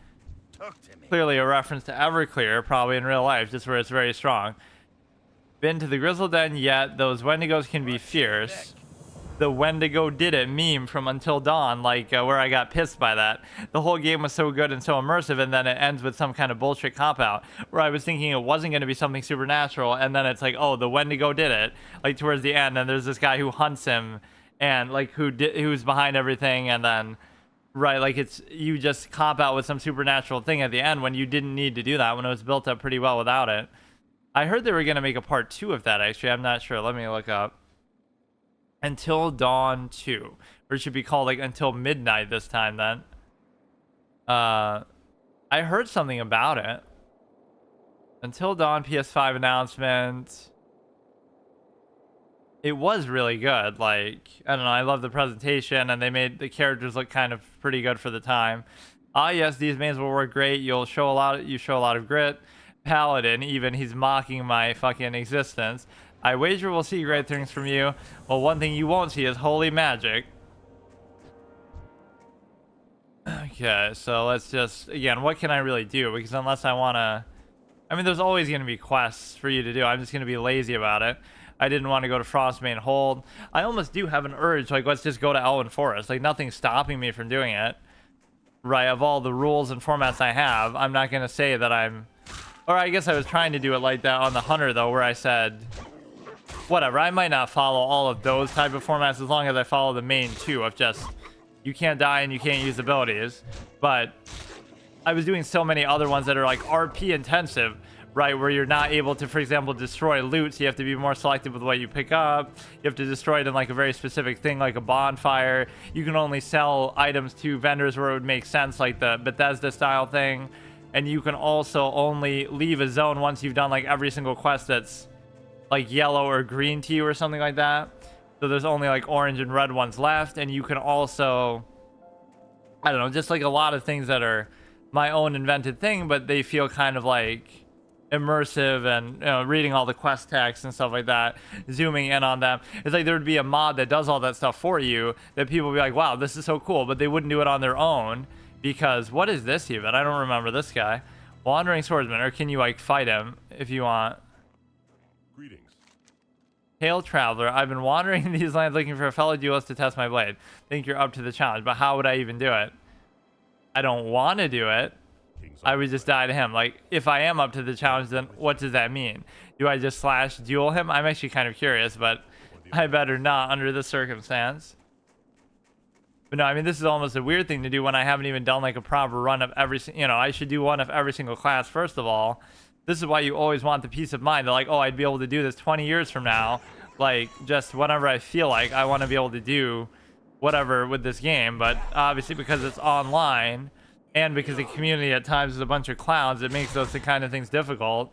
Clearly a reference to Everclear, probably in real life, just where it's very strong. Been to the Grizzle Den yet? Those Wendigos can be fierce. The Wendigo did it meme from Until Dawn, like where I got pissed by that. The whole game was so good and so immersive, and then it ends with some kind of bullshit cop-out where I was thinking it wasn't going to be something supernatural, and then it's like, oh, the Wendigo did it, like towards the end, and there's this guy who hunts him, and like who's behind everything, and then right, like it's, you just cop out with some supernatural thing at the end when you didn't need to do that, when it was built up pretty well without it. I heard they were going to make a part 2 of that, actually. I'm not sure. Let me look up. Until Dawn 2, or it should be called like Until Midnight this time then. I heard something about it. Until Dawn PS5 announcement. It was really good. Like, I don't know, I love the presentation, and they made the characters look kind of pretty good for the time. Ah yes, these mains will work great. You show a lot of grit. Paladin, even, he's mocking my fucking existence. I wager we'll see great things from you. Well, one thing you won't see is holy magic. Okay, so let's just, again, what can I really do? Because unless I want to, I mean, there's always going to be quests for you to do. I'm just going to be lazy about it. I didn't want to go to Frostbane Hold. I almost do have an urge, like, let's just go to Elwyn Forest. Like, nothing's stopping me from doing it. Right, of all the rules and formats I have, I'm not going to say that I'm, or I guess I was trying to do it like that on the Hunter, though, where I said, whatever, I might not follow all of those type of formats as long as I follow the main 2 of just, you can't die and you can't use abilities. But I was doing so many other ones that are like RP intensive, right, where you're not able to, for example, destroy loot, so you have to be more selective with what you pick up. You have to destroy it in like a very specific thing, like a bonfire. You can only sell items to vendors where it would make sense, like the Bethesda style thing. And you can also only leave a zone once you've done like every single quest that's like yellow or green to you or something like that. So there's only like orange and red ones left. And you can also, I don't know, just like a lot of things that are my own invented thing, but they feel kind of like immersive, and you know, reading all the quest text and stuff like that, zooming in on them. It's like there would be a mod that does all that stuff for you that people would be like, wow, this is so cool, but they wouldn't do it on their own because what is this even? I don't remember this guy. Wandering Swordsman, or can you like fight him if you want? Greetings. Hail Traveler, I've been wandering these lands looking for a fellow duelist to test my blade. Think you're up to the challenge, but how would I even do it? I don't want to do it. I would just die to him. Like, if I am up to the challenge, then what does that mean? Do I just slash duel him? I'm actually kind of curious, but I better not under this circumstance. But no, I mean, this is almost a weird thing to do when I haven't even done like a proper run of every, you know, I should do one of every single class first of all, this is why you always want the peace of mind. They're like, oh, I'd be able to do this 20 years from now. Like, just whenever I feel like I want to be able to do whatever with this game. But obviously, because it's online and because the community at times is a bunch of clowns, it makes those kind of things difficult.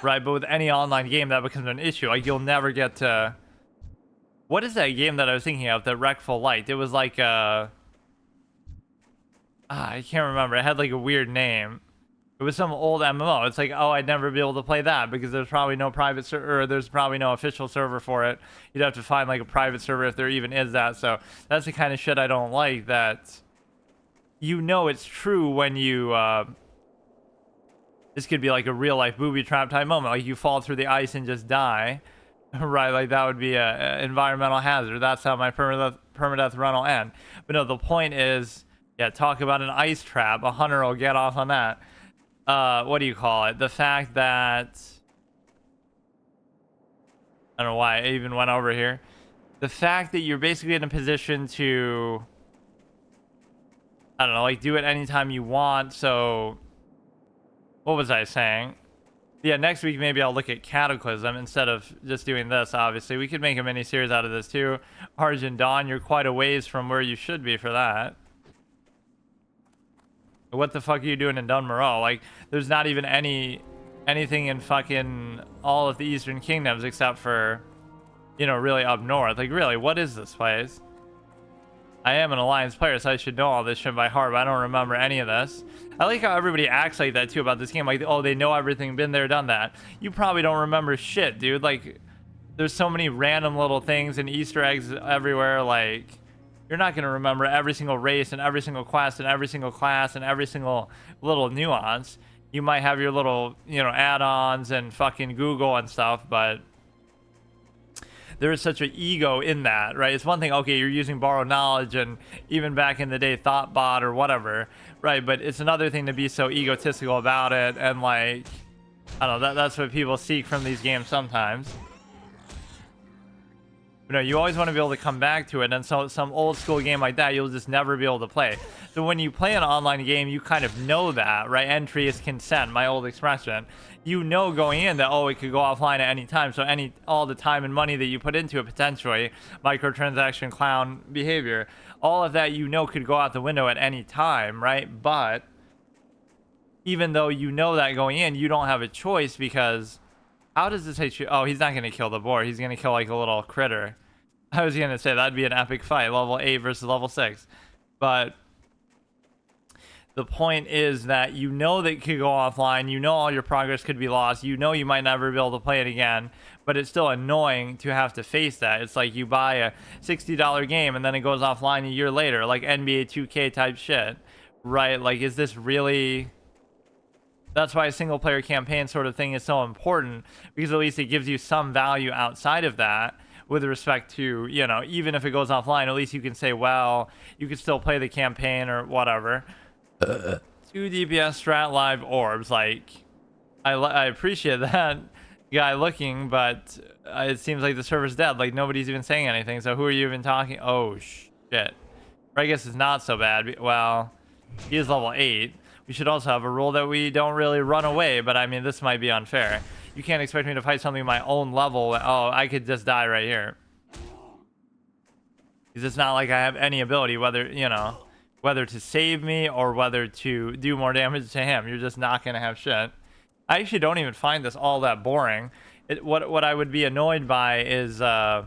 Right? But with any online game, that becomes an issue. Like, you'll never get to... What is that game that I was thinking of? The Wreckful Light. It was like a... I can't remember. It had like a weird name. It was some old MMO. It's like, oh, I'd never be able to play that because there's probably no private server, or there's probably no official server for it. You'd have to find like a private server if there even is that. So that's the kind of shit I don't like, that you know it's true when you this could be like a real life booby trap type moment, like you fall through the ice and just die. Right, like that would be a environmental hazard. That's how my permadeath run will end. But no, the point is, yeah, talk about an ice trap. A hunter will get off on that. What do you call it? The fact that... I don't know why I even went over here. The fact that you're basically in a position to... I don't know, like do it anytime you want, so... What was I saying? Yeah, next week maybe I'll look at Cataclysm instead of just doing this, obviously. We could make a mini-series out of this too. Argent Dawn, you're quite a ways from where you should be for that. What the fuck are you doing in Dunmoreau? Like, there's not even anything in fucking all of the Eastern Kingdoms except for, you know, really up north. Like, really, what is this place? I am an Alliance player, so I should know all this shit by heart, but I don't remember any of this. I like how everybody acts like that, too, about this game. Like, oh, they know everything, been there, done that. You probably don't remember shit, dude. Like, there's so many random little things and Easter eggs everywhere, like... You're not going to remember every single race and every single quest and every single class and every single little nuance. You might have your little, you know, add-ons and fucking Google and stuff, but there is such an ego in that, right? It's one thing, okay, you're using borrowed knowledge and even back in the day, Thoughtbot or whatever, right? But it's another thing to be so egotistical about it, and like, I don't know, that's what people seek from these games sometimes. You know, you always want to be able to come back to it, and so some old school game like that, you'll just never be able to play. So when you play an online game, you kind of know that, right? Entry is consent, my old expression. You know going in that, oh, it could go offline at any time. So all the time and money that you put into it, potentially, microtransaction clown behavior, all of that you know could go out the window at any time, right? But even though you know that going in, you don't have a choice, because how does this hit you? Oh, he's not going to kill the boar. He's going to kill like a little critter. I was going to say that'd be an epic fight, level 8 versus level 6. But the point is that you know that it could go offline. You know all your progress could be lost. You know you might never be able to play it again. But it's still annoying to have to face that. It's like you buy a $60 game and then it goes offline a year later, like NBA 2K type shit, right? Like, is this really... That's why a single player campaign sort of thing is so important, because at least it gives you some value outside of that with respect to, you know, even if it goes offline, at least you can say, well, you can still play the campaign or whatever. 2 DPS strat live orbs, like, I appreciate that guy looking, but it seems like the server's dead. Like, nobody's even saying anything, so who are you even talking? Oh, shit. Or I guess it's not so bad. Well, he is level 8. We should also have a rule that we don't really run away, but I mean, this might be unfair. You can't expect me to fight something my own level. Oh, I could just die right here. Because it's not like I have any ability, whether, you know, whether to save me or whether to do more damage to him. You're just not going to have shit. I actually don't even find this all that boring. What I would be annoyed by is, I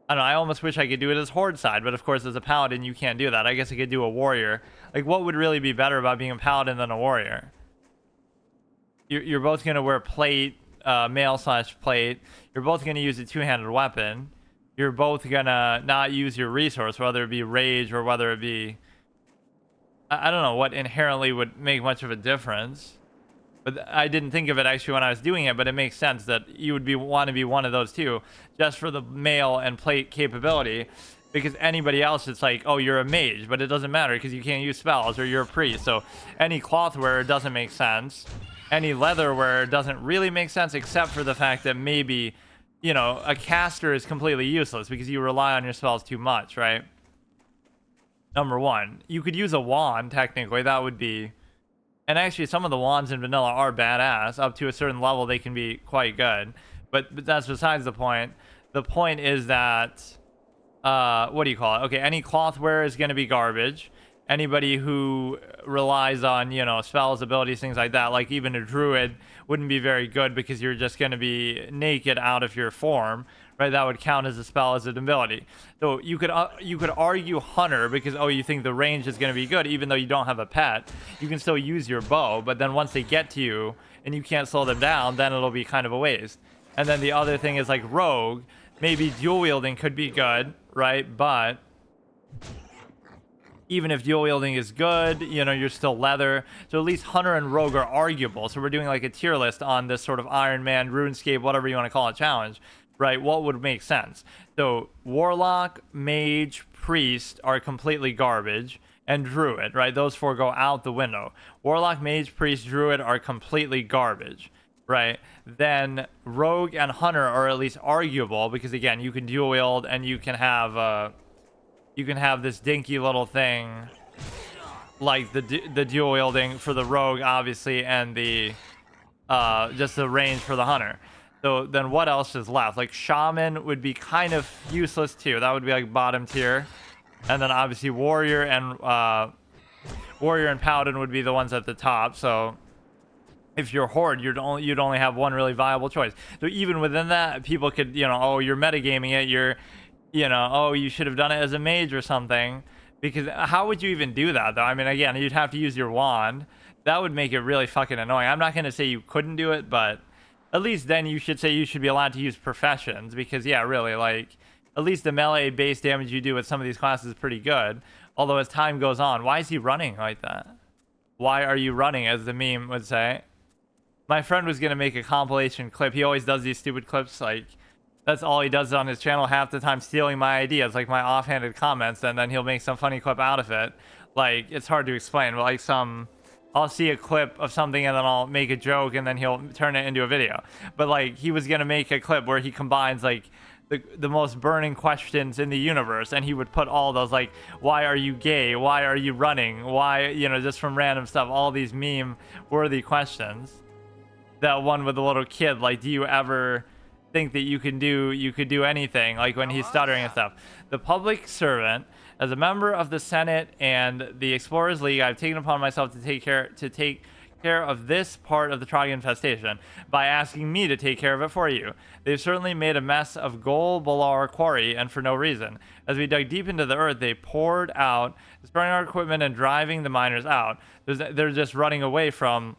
don't know, I almost wish I could do it as Horde side, but of course as a Paladin you can't do that. I guess I could do a Warrior. Like, what would really be better about being a Paladin than a Warrior? You're both going to wear plate, mail/plate. You're both going to use a two-handed weapon. You're both going to not use your resource, whether it be Rage or whether it be... I don't know what inherently would make much of a difference. But I didn't think of it actually when I was doing it, but it makes sense that you would want to be one of those two, just for the mail and plate capability. Because anybody else, it's like, oh, you're a mage, but it doesn't matter because you can't use spells, or you're a priest. So any cloth wearer doesn't make sense. Any leather wearer doesn't really make sense, except for the fact that maybe, you know, a caster is completely useless because you rely on your spells too much, right? Number one. You could use a wand, technically. That would be And actually, some of the wands in vanilla are badass. Up to a certain level, they can be quite good. But that's besides the point. The point is that, what do you call it? Okay, any cloth wearer is going to be garbage. Anybody who relies on, spells, abilities, things like that, like even a druid, wouldn't be very good because you're just going to be naked out of your form, right? That would count as a spell, as an ability. So you could argue hunter because, oh, you think the range is going to be good even though you don't have a pet. You can still use your bow, but then once they get to you and you can't slow them down, then it'll be kind of a waste. And then the other thing is like rogue. Maybe dual wielding could be good, right? But even if dual wielding is good, you're still leather. So at least hunter and rogue are arguable. So we're doing like a tier list on this sort of Iron Man, RuneScape, whatever you want to call it, challenge, right? What would make sense? So warlock, mage, priest are completely garbage, and druid, right? Those four go out the window. Warlock, mage, priest, druid are completely garbage, right? Then rogue and hunter are at least arguable because again, you can dual wield and you can have this dinky little thing like the dual wielding for the rogue, obviously, and the just the range for the hunter. So then what else is left? Like shaman would be kind of useless too. That would be like bottom tier. And then obviously warrior and paladin would be the ones at the top. So if you're horde, you'd only have one really viable choice. So even within that, people could, oh, you're metagaming it, oh, you should have done it as a mage or something. Because how would you even do that, though? I mean, again, you'd have to use your wand. That would make it really fucking annoying. I'm not going to say you couldn't do it, but at least then you should say you should be allowed to use professions. Because, yeah, really, like, at least the melee base damage you do with some of these classes is pretty good. Although as time goes on, why is he running like that? Why are you running, as the meme would say? My friend was going to make a compilation clip. He always does these stupid clips, like, that's all he does on his channel half the time, stealing my ideas, like my offhanded comments, and then he'll make some funny clip out of it. Like, it's hard to explain, but like I'll see a clip of something and then I'll make a joke and then he'll turn it into a video. But like, he was going to make a clip where he combines like the most burning questions in the universe, and he would put all those, like, why are you gay? Why are you running? Why, just from random stuff, all these meme-worthy questions. That one with the little kid, like, do you ever think that you could do anything, like when he's stuttering and stuff. The public servant, as a member of the Senate and the Explorers League, I've taken upon myself to take care of this part of the Trog infestation by asking me to take care of it for you. They've certainly made a mess of Gol Balar Quarry, and for no reason. As we dug deep into the earth, they poured out, destroying our equipment and driving the miners out. They're just running away from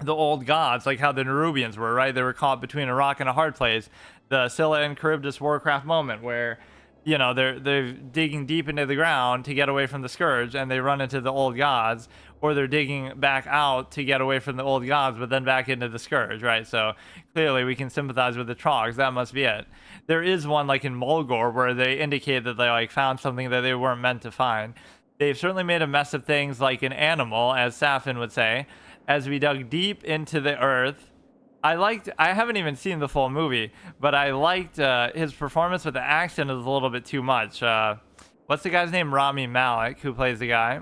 the old gods, like how the Nerubians were, right? They were caught between a rock and a hard place. The Scylla and Charybdis Warcraft moment where, they're digging deep into the ground to get away from the Scourge and they run into the old gods, or they're digging back out to get away from the old gods, but then back into the Scourge, right? So clearly we can sympathize with the Trogs. That must be it. There is one like in Mulgore where they indicate that they like found something that they weren't meant to find. They've certainly made a mess of things like an animal, as Safin would say. As we dug deep into the earth, I haven't even seen the full movie, but I liked his performance, but the accent is a little bit too much. What's the guy's name? Rami Malek, who plays the guy.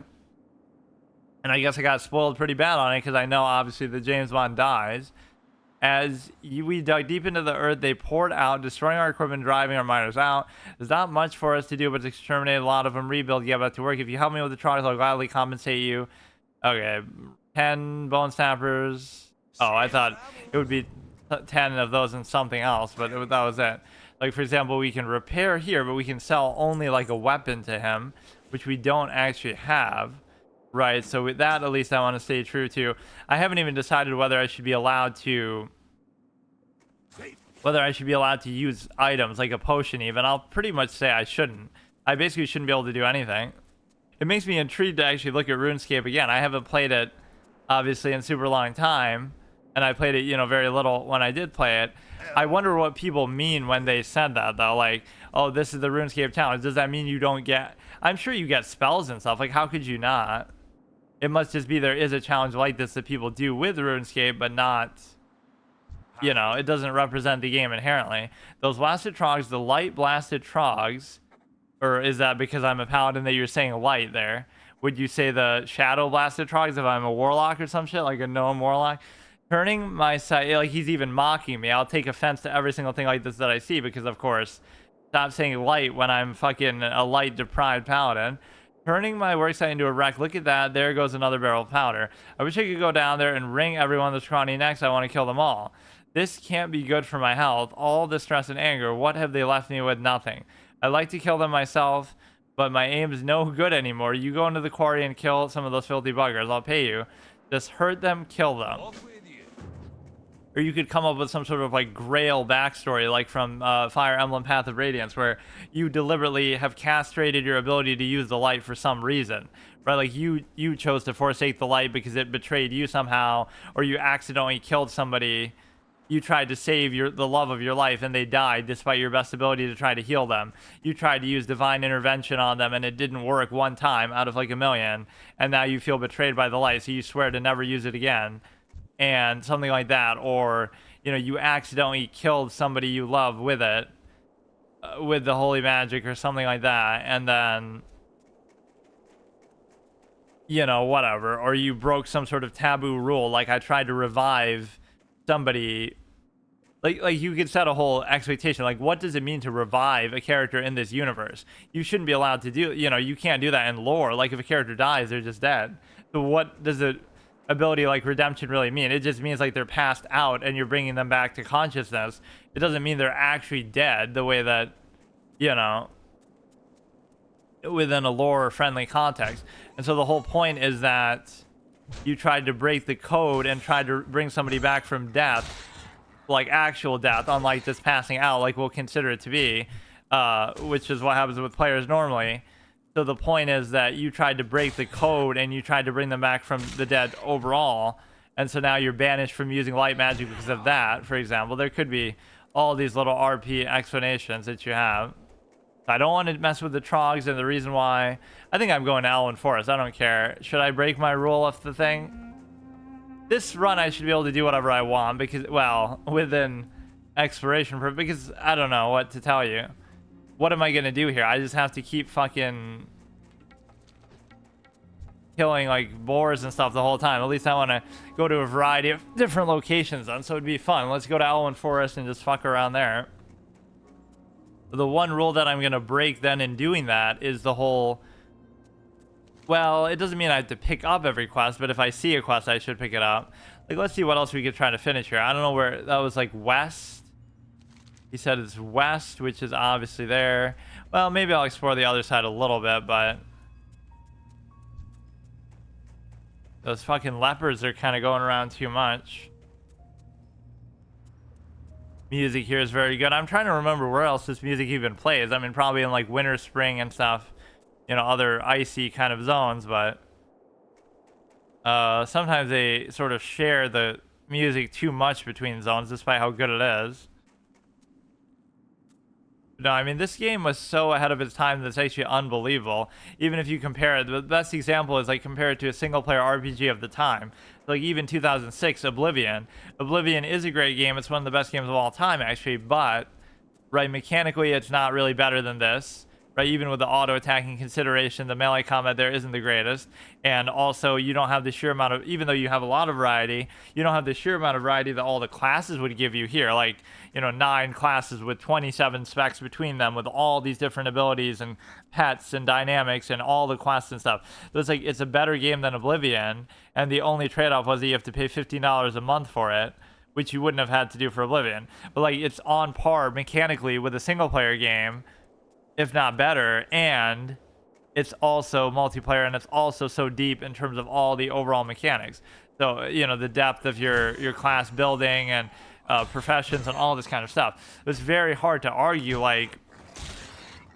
And I guess I got spoiled pretty bad on it because I know obviously that James Bond dies. We dug deep into the earth, they poured out, destroying our equipment, driving our miners out. There's not much for us to do but to exterminate a lot of them, rebuild, get back to work. If you help me with the trials, I'll gladly compensate you. Okay, 10 bone snappers. Oh, I thought it would be 10 of those and something else, but that was it. Like, for example, we can repair here, but we can sell only like a weapon to him, which we don't actually have, right? So with that, at least I want to stay true to. I haven't even decided whether I should be allowed to use items like a potion even. I'll pretty much say I shouldn't. I basically shouldn't be able to do anything. It makes me intrigued to actually look at RuneScape again. I haven't played it obviously in super long time, and I played it very little when I did play it. I wonder what people mean when they said that, though. Like, oh, this is the RuneScape challenge. Does that mean you don't get... I'm sure you get spells and stuff. Like, how could you not? It must just be there is a challenge like this that people do with RuneScape, but not... it doesn't represent the game inherently. Those blasted trogs, the light blasted trogs, or is that because I'm a paladin that you're saying light there? would you say the shadow blasted trogs if I'm a warlock or some shit, like a gnome warlock? Turning my side, like he's even mocking me. I'll take offense to every single thing like this that I see because, of course, stop saying light when I'm fucking a light deprived paladin. Turning my worksite into a wreck. Look at that. There goes another barrel of powder. I wish I could go down there and wring everyone that's scrawny next. I want to kill them all. This can't be good for my health. All the stress and anger. What have they left me with? Nothing. I'd like to kill them myself, but my aim is no good anymore. You go into the quarry and kill some of those filthy buggers. I'll pay you. Just hurt them, kill them. Off with you. Or you could come up with some sort of like Grail backstory, like from Fire Emblem Path of Radiance, where you deliberately have castrated your ability to use the light for some reason, right? Like you chose to forsake the light because it betrayed you somehow, or you accidentally killed somebody. You tried to save the love of your life and they died despite your best ability to try to heal them. You tried to use divine intervention on them and it didn't work one time out of like a million, and now you feel betrayed by the light, so you swear to never use it again. And something like that, or you accidentally killed somebody you love with it, with the holy magic or something like that, and then whatever, or you broke some sort of taboo rule, like I tried to revive somebody. Like you could set a whole expectation, like what does it mean to revive a character in this universe? You shouldn't be allowed to do, you can't do that in lore. Like if a character dies, they're just dead. So what does it ability like redemption really mean? It just means like they're passed out and you're bringing them back to consciousness. It doesn't mean they're actually dead the way that within a lore friendly context. And so the whole point is that you tried to break the code and tried to bring somebody back from death, like actual death, unlike just passing out like we'll consider it to be, which is what happens with players normally. So the point is that you tried to break the code and you tried to bring them back from the dead overall. And so now you're banished from using light magic because of that, for example. There could be all these little RP explanations that you have. I don't want to mess with the trogs, and the reason why, I think I'm going to Elwyn Forest. I don't care. Should I break my rule of the thing? This run I should be able to do whatever I want because, well, within exploration, because I don't know what to tell you. What am I going to do here? I just have to keep fucking killing like boars and stuff the whole time. At least I want to go to a variety of different locations then, so it'd be fun. Let's go to Elwyn Forest and just fuck around there. The one rule that I'm going to break then in doing that is the whole, well, it doesn't mean I have to pick up every quest, but if I see a quest, I should pick it up. Like, let's see what else we could try to finish here. I don't know where, that was like west. He said it's west, which is obviously there. Well, maybe I'll explore the other side a little bit, but those fucking leopards are kind of going around too much. Music here is very good. I'm trying to remember where else this music even plays. I mean, probably in like winter, spring, and stuff. Other icy kind of zones, but sometimes they sort of share the music too much between zones, despite how good it is. No, I mean, this game was so ahead of its time that's actually unbelievable. Even if you compare it, the best example is like compare it to a single-player RPG of the time. Like even 2006, Oblivion. Oblivion is a great game. It's one of the best games of all time, actually. But, right, mechanically, it's not really better than this. Right, even with the auto-attacking consideration, the melee combat there isn't the greatest. And also, you don't have the sheer amount of, even though you have a lot of variety, you don't have the sheer amount of variety that all the classes would give you here. Like, 9 classes with 27 specs between them, with all these different abilities and pets and dynamics and all the quests and stuff. So it's like, it's a better game than Oblivion, and the only trade-off was that you have to pay $15 a month for it, which you wouldn't have had to do for Oblivion. But like, it's on par mechanically with a single-player game, if not better, and it's also multiplayer, and it's also so deep in terms of all the overall mechanics. So, the depth of your class building and professions and all this kind of stuff. It's very hard to argue, like,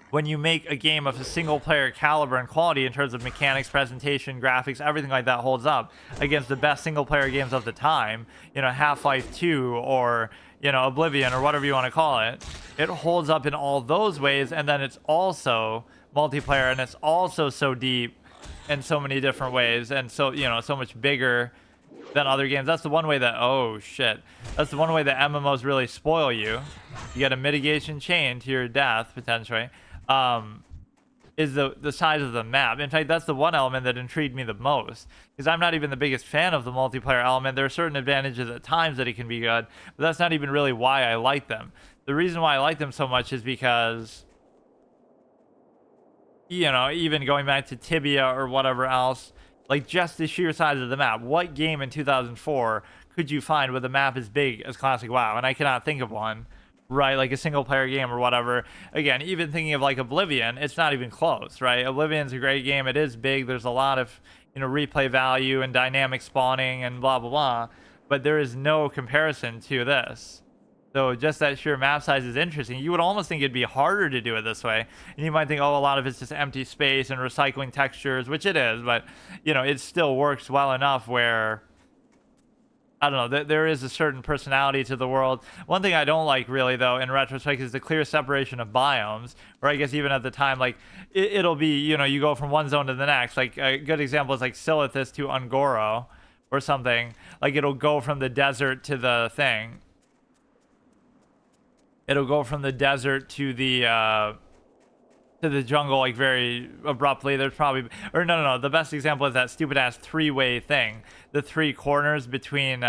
when you make a game of a single-player caliber and quality in terms of mechanics, presentation, graphics, everything like that holds up against the best single-player games of the time, Half-Life 2 or Oblivion or whatever you want to call it. It holds up in all those ways, and then it's also multiplayer, and it's also so deep in so many different ways, and so so much bigger than other games. That's the one way that that's the one way that MMOs really spoil you. You get a mitigation chain to your death potentially. is the size of the map. In fact, that's the one element that intrigued me the most, because I'm not even the biggest fan of the multiplayer element. There are certain advantages at times that it can be good, but that's not even really why I like them. The reason why I like them so much is because, you know, even going back to Tibia or whatever else, like just the sheer size of the map. What game in 2004 could you find with a map as big as Classic WoW? And I cannot think of one, right? Like a single player game or whatever. Again, even thinking of like Oblivion, it's not even close, right? Oblivion's a great game. It is big. There's a lot of, you know, replay value and dynamic spawning and blah, blah, blah. But there is no comparison to this. So just that sheer map size is interesting. You would almost think it'd be harder to do it this way. And you might think, oh, a lot of it's just empty space and recycling textures, which it is. But, you know, it still works well enough where, I don't know, there is a certain personality to the world. One thing I don't like really, though, in retrospect, is the clear separation of biomes. Or I guess even at the time, like, it'll be, you know, you go from one zone to the next. Like, a good example is like Silithus to Ungoro or something. Like, it'll go from the desert to the thing. It'll go from the desert to the jungle, like, very abruptly. There's probably, or no, the best example is that stupid ass three-way thing, the three corners between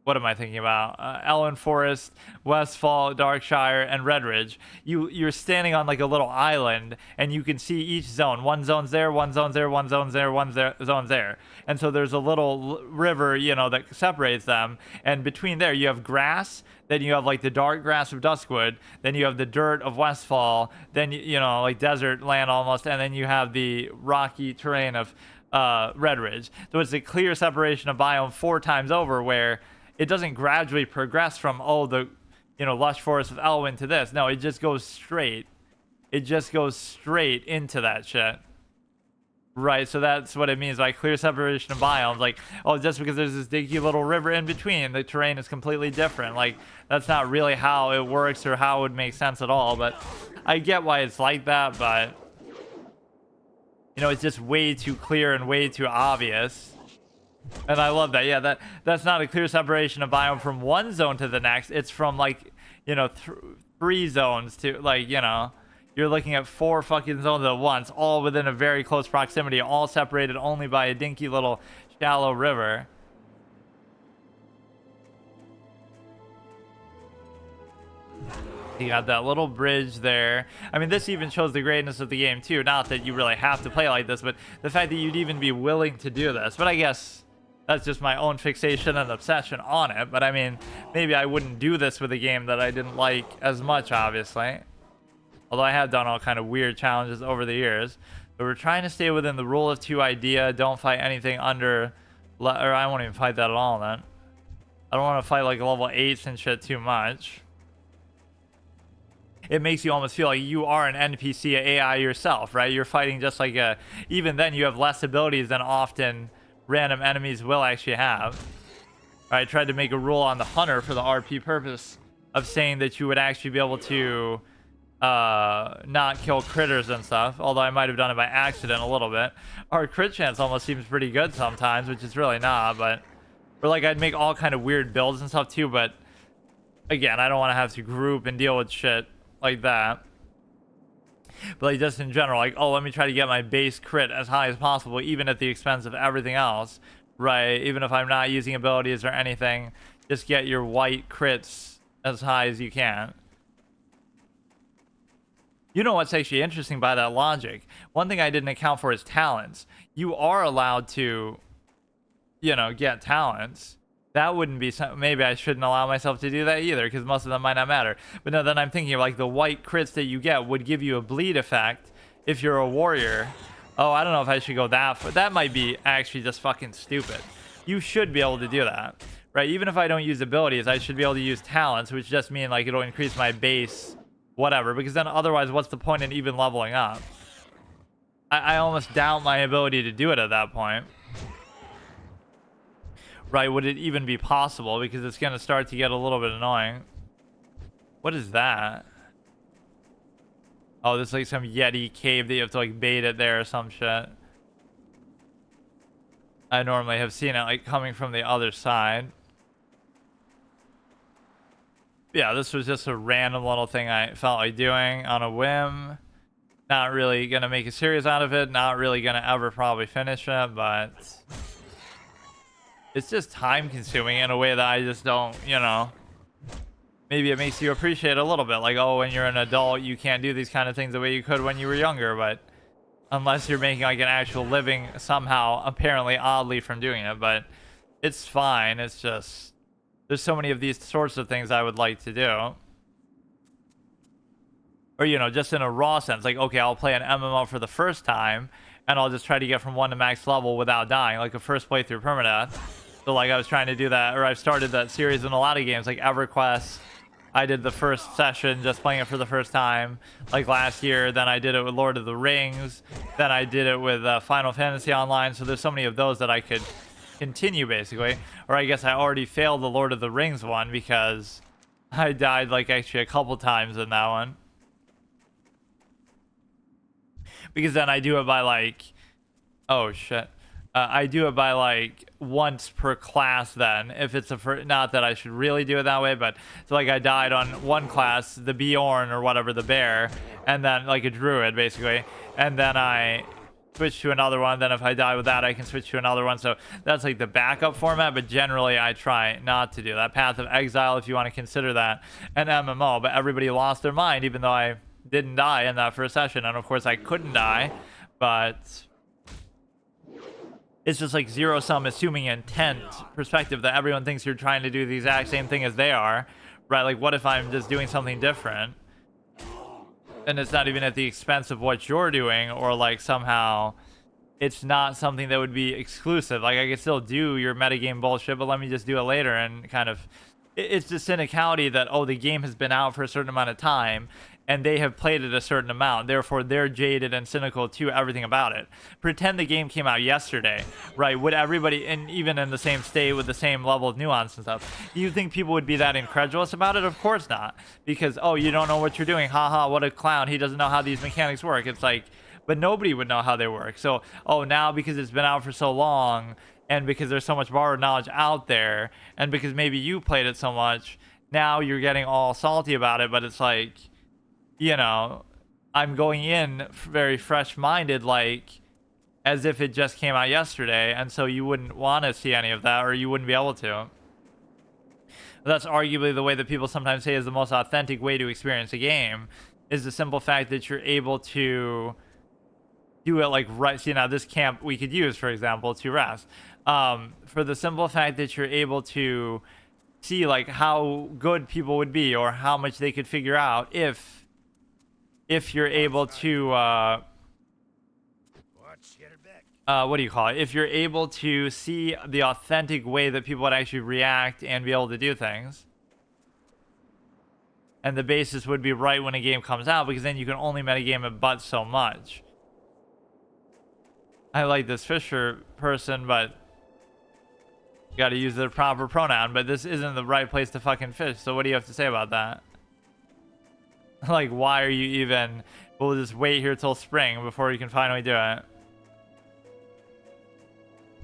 what am I thinking about? Elwyn Forest, Westfall, Darkshire, and Redridge. You're standing on like a little island, and you can see each zone. One zone's there, one zone's there, one zone's there, zone's there. And so there's a little river, you know, that separates them. And between there, you have grass. Then you have like the dark grass of Duskwood. Then you have the dirt of Westfall. Then you know, like desert land almost. And then you have the rocky terrain of Redridge. So it's a clear separation of biome 4 times over, where it doesn't gradually progress from, oh, the, you know, lush forest of Elwyn to this. No, it just goes straight. It just goes straight into that shit. Right, so that's what it means by clear separation of biomes. Like, oh, just because there's this dinky little river in between, the terrain is completely different. Like, that's not really how it works or how it would make sense at all. But I get why it's like that, but, you know, it's just way too clear and way too obvious. And I love that. Yeah, that's not a clear separation of biome from one zone to the next. It's from, like, you know, 3 zones to, like, you know, you're looking at 4 fucking zones at once, all within a very close proximity, all separated only by a dinky little shallow river. You got that little bridge there. I mean, this even shows the greatness of the game too. Not that you really have to play like this, but the fact that you'd even be willing to do this. But I guess that's just my own fixation and obsession on it. But I mean, maybe I wouldn't do this with a game that I didn't like as much, obviously. Although I have done all kind of weird challenges over the years. But we're trying to stay within the rule of 2 idea. Don't fight anything under, or I won't even fight that at all then. I don't want to fight like level 8s and shit too much. It makes you almost feel like you are an NPC AI yourself, right? You're fighting just like a, even then you have less abilities than often random enemies will actually have. I tried to make a rule on the hunter for the RP purpose of saying that you would actually be able to not kill critters and stuff, although I might have done it by accident a little bit. Our crit chance almost seems pretty good sometimes, which is really not, but, or like I'd make all kind of weird builds and stuff too, but again, I don't want to have to group and deal with shit like that. But like just in general, like, oh, let me try to get my base crit as high as possible, even at the expense of everything else, right? Even if I'm not using abilities or anything, just get your white crits as high as you can. You know what's actually interesting by that logic? One thing I didn't account for is talents. You are allowed to, you know, get talents. That wouldn't be some, maybe I shouldn't allow myself to do that either, because most of them might not matter. But no, then I'm thinking like the white crits that you get would give you a bleed effect if you're a warrior. Oh, I don't know if I should go that far. That might be actually just fucking stupid. You should be able to do that, right? Even if I don't use abilities, I should be able to use talents, which just mean like it'll increase my base, whatever. Because then otherwise, what's the point in even leveling up? I almost doubt my ability to do it at that point. Right, would it even be possible? Because it's going to start to get a little bit annoying. What is that? Oh, this is like some Yeti cave that you have to like bait it there or some shit. I normally have seen it like coming from the other side. Yeah, this was just a random little thing I felt like doing on a whim. not really gonna make a series out of it, not really gonna ever probably finish it, but it's just time consuming in a way that I just don't, you know, maybe it makes you appreciate it a little bit. Like, oh, when you're an adult, you can't do these kind of things the way you could when you were younger, but unless you're making like an actual living somehow, apparently oddly, from doing it. But it's fine. It's just there's so many of these sorts of things I would like to do. Or, you know, just in a raw sense, like, okay, I'll play an MMO for the first time and I'll just try to get from 1 to max level without dying, like a first playthrough permadeath. So like I was trying to do that, or I've started that series in a lot of games, like EverQuest. I did the first session just playing it for the first time, like last year. Then I did it with Lord of the Rings. Then I did it with Final Fantasy Online. So there's so many of those that I could continue, basically. Or I guess I already failed the Lord of the Rings one because I died like actually a couple times in that one. Because then I do it by like, oh shit. I do it by like once per class then, if it's not that I should really do it that way, but so like I died on one class, the Bjorn or whatever, the bear, and then like a druid basically, and then I switch to another one. Then if I die with that, I can switch to another one. So that's like the backup format, but generally I try not to do that. Path of Exile, if you want to consider that an MMO, but everybody lost their mind even though I didn't die in that first session, and of course I couldn't die, but it's just like zero-sum assuming intent perspective that everyone thinks you're trying to do the exact same thing as they are, right? Like, what if I'm just doing something different and it's not even at the expense of what you're doing, or like somehow it's not something that would be exclusive? Like, I could still do your metagame bullshit, but let me just do it later. And kind of it's the cynicality that, oh, the game has been out for a certain amount of time and they have played it a certain amount, therefore they're jaded and cynical to everything about it. Pretend the game came out yesterday, right? Would everybody, and even in the same state with the same level of nuance and stuff, you think people would be that incredulous about it? Of course not, because, oh, you don't know what you're doing, haha, what a clown, he doesn't know how these mechanics work. It's like, but nobody would know how they work. So, oh, now because it's been out for so long, and because there's so much borrowed knowledge out there, and because maybe you played it so much, now you're getting all salty about it. But it's like, you know, I'm going in very fresh-minded, like as if it just came out yesterday, and so you wouldn't want to see any of that, or you wouldn't be able to. That's arguably the way that people sometimes say is the most authentic way to experience a game, is the simple fact that you're able to do it like right. See, now this camp we could use, for example, to rest. For the simple fact that you're able to see like how good people would be, or how much they could figure out if you're able to what do you call it? If you're able to see the authentic way that people would actually react and be able to do things. And the basis would be right when a game comes out, because then you can only metagame it but so much. I like this Fisher person, but you gotta use the proper pronoun, but this isn't the right place to fucking fish, so what do you have to say about that? Like, why are you even... We'll just wait here till spring before you can finally do it.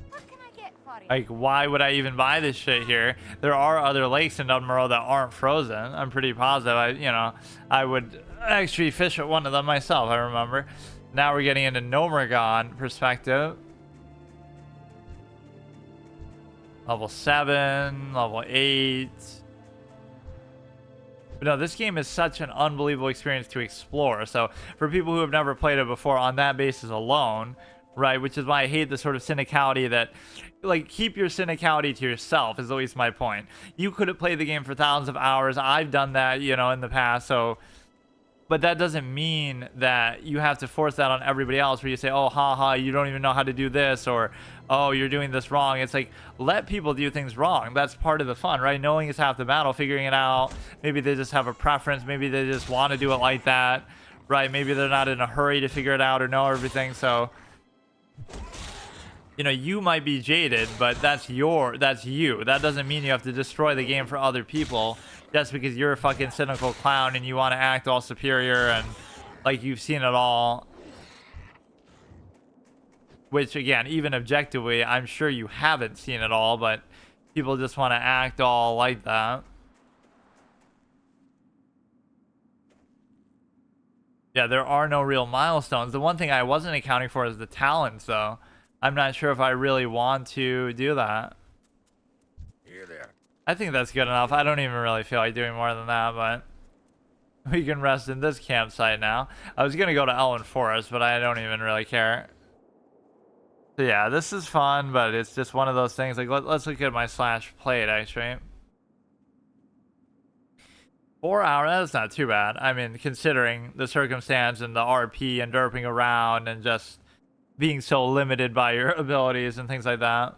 What can I get for you? Like, why would I even buy this shit here? There are other lakes in Dunmore that aren't frozen. I'm pretty positive. I would actually fish at one of them myself, I remember. Now we're getting into Nomergon perspective. Level 7, level 8. But no, this game is such an unbelievable experience to explore. So for people who have never played it before, on that basis alone, right, which is why I hate the sort of cynicality that, like, keep your cynicality to yourself is at least my point. You could have played the game for thousands of hours. I've done that, you know, in the past. So, but that doesn't mean that you have to force that on everybody else, where you say, oh, haha, you don't even know how to do this, or, oh, you're doing this wrong. It's like, let people do things wrong. That's part of the fun, right? Knowing is half the battle, figuring it out. Maybe they just have a preference. Maybe they just want to do it like that, right? Maybe they're not in a hurry to figure it out or know everything. So, you know, you might be jaded, but that's you. That doesn't mean you have to destroy the game for other people just because you're a fucking cynical clown and you want to act all superior and like you've seen it all. Which, again, even objectively, I'm sure you haven't seen it all, but people just want to act all like that. Yeah, there are no real milestones. The one thing I wasn't accounting for is the talents, though. I'm not sure if I really want to do that. Here there. I think that's good enough. I don't even really feel like doing more than that, but we can rest in this campsite now. I was going to go to Elwyn Forest, but I don't even really care. So yeah, this is fun, but it's just one of those things. Like, let's look at my slash played, actually. 4 hours, that's not too bad. I mean, considering the circumstance and the RP and derping around and just being so limited by your abilities and things like that.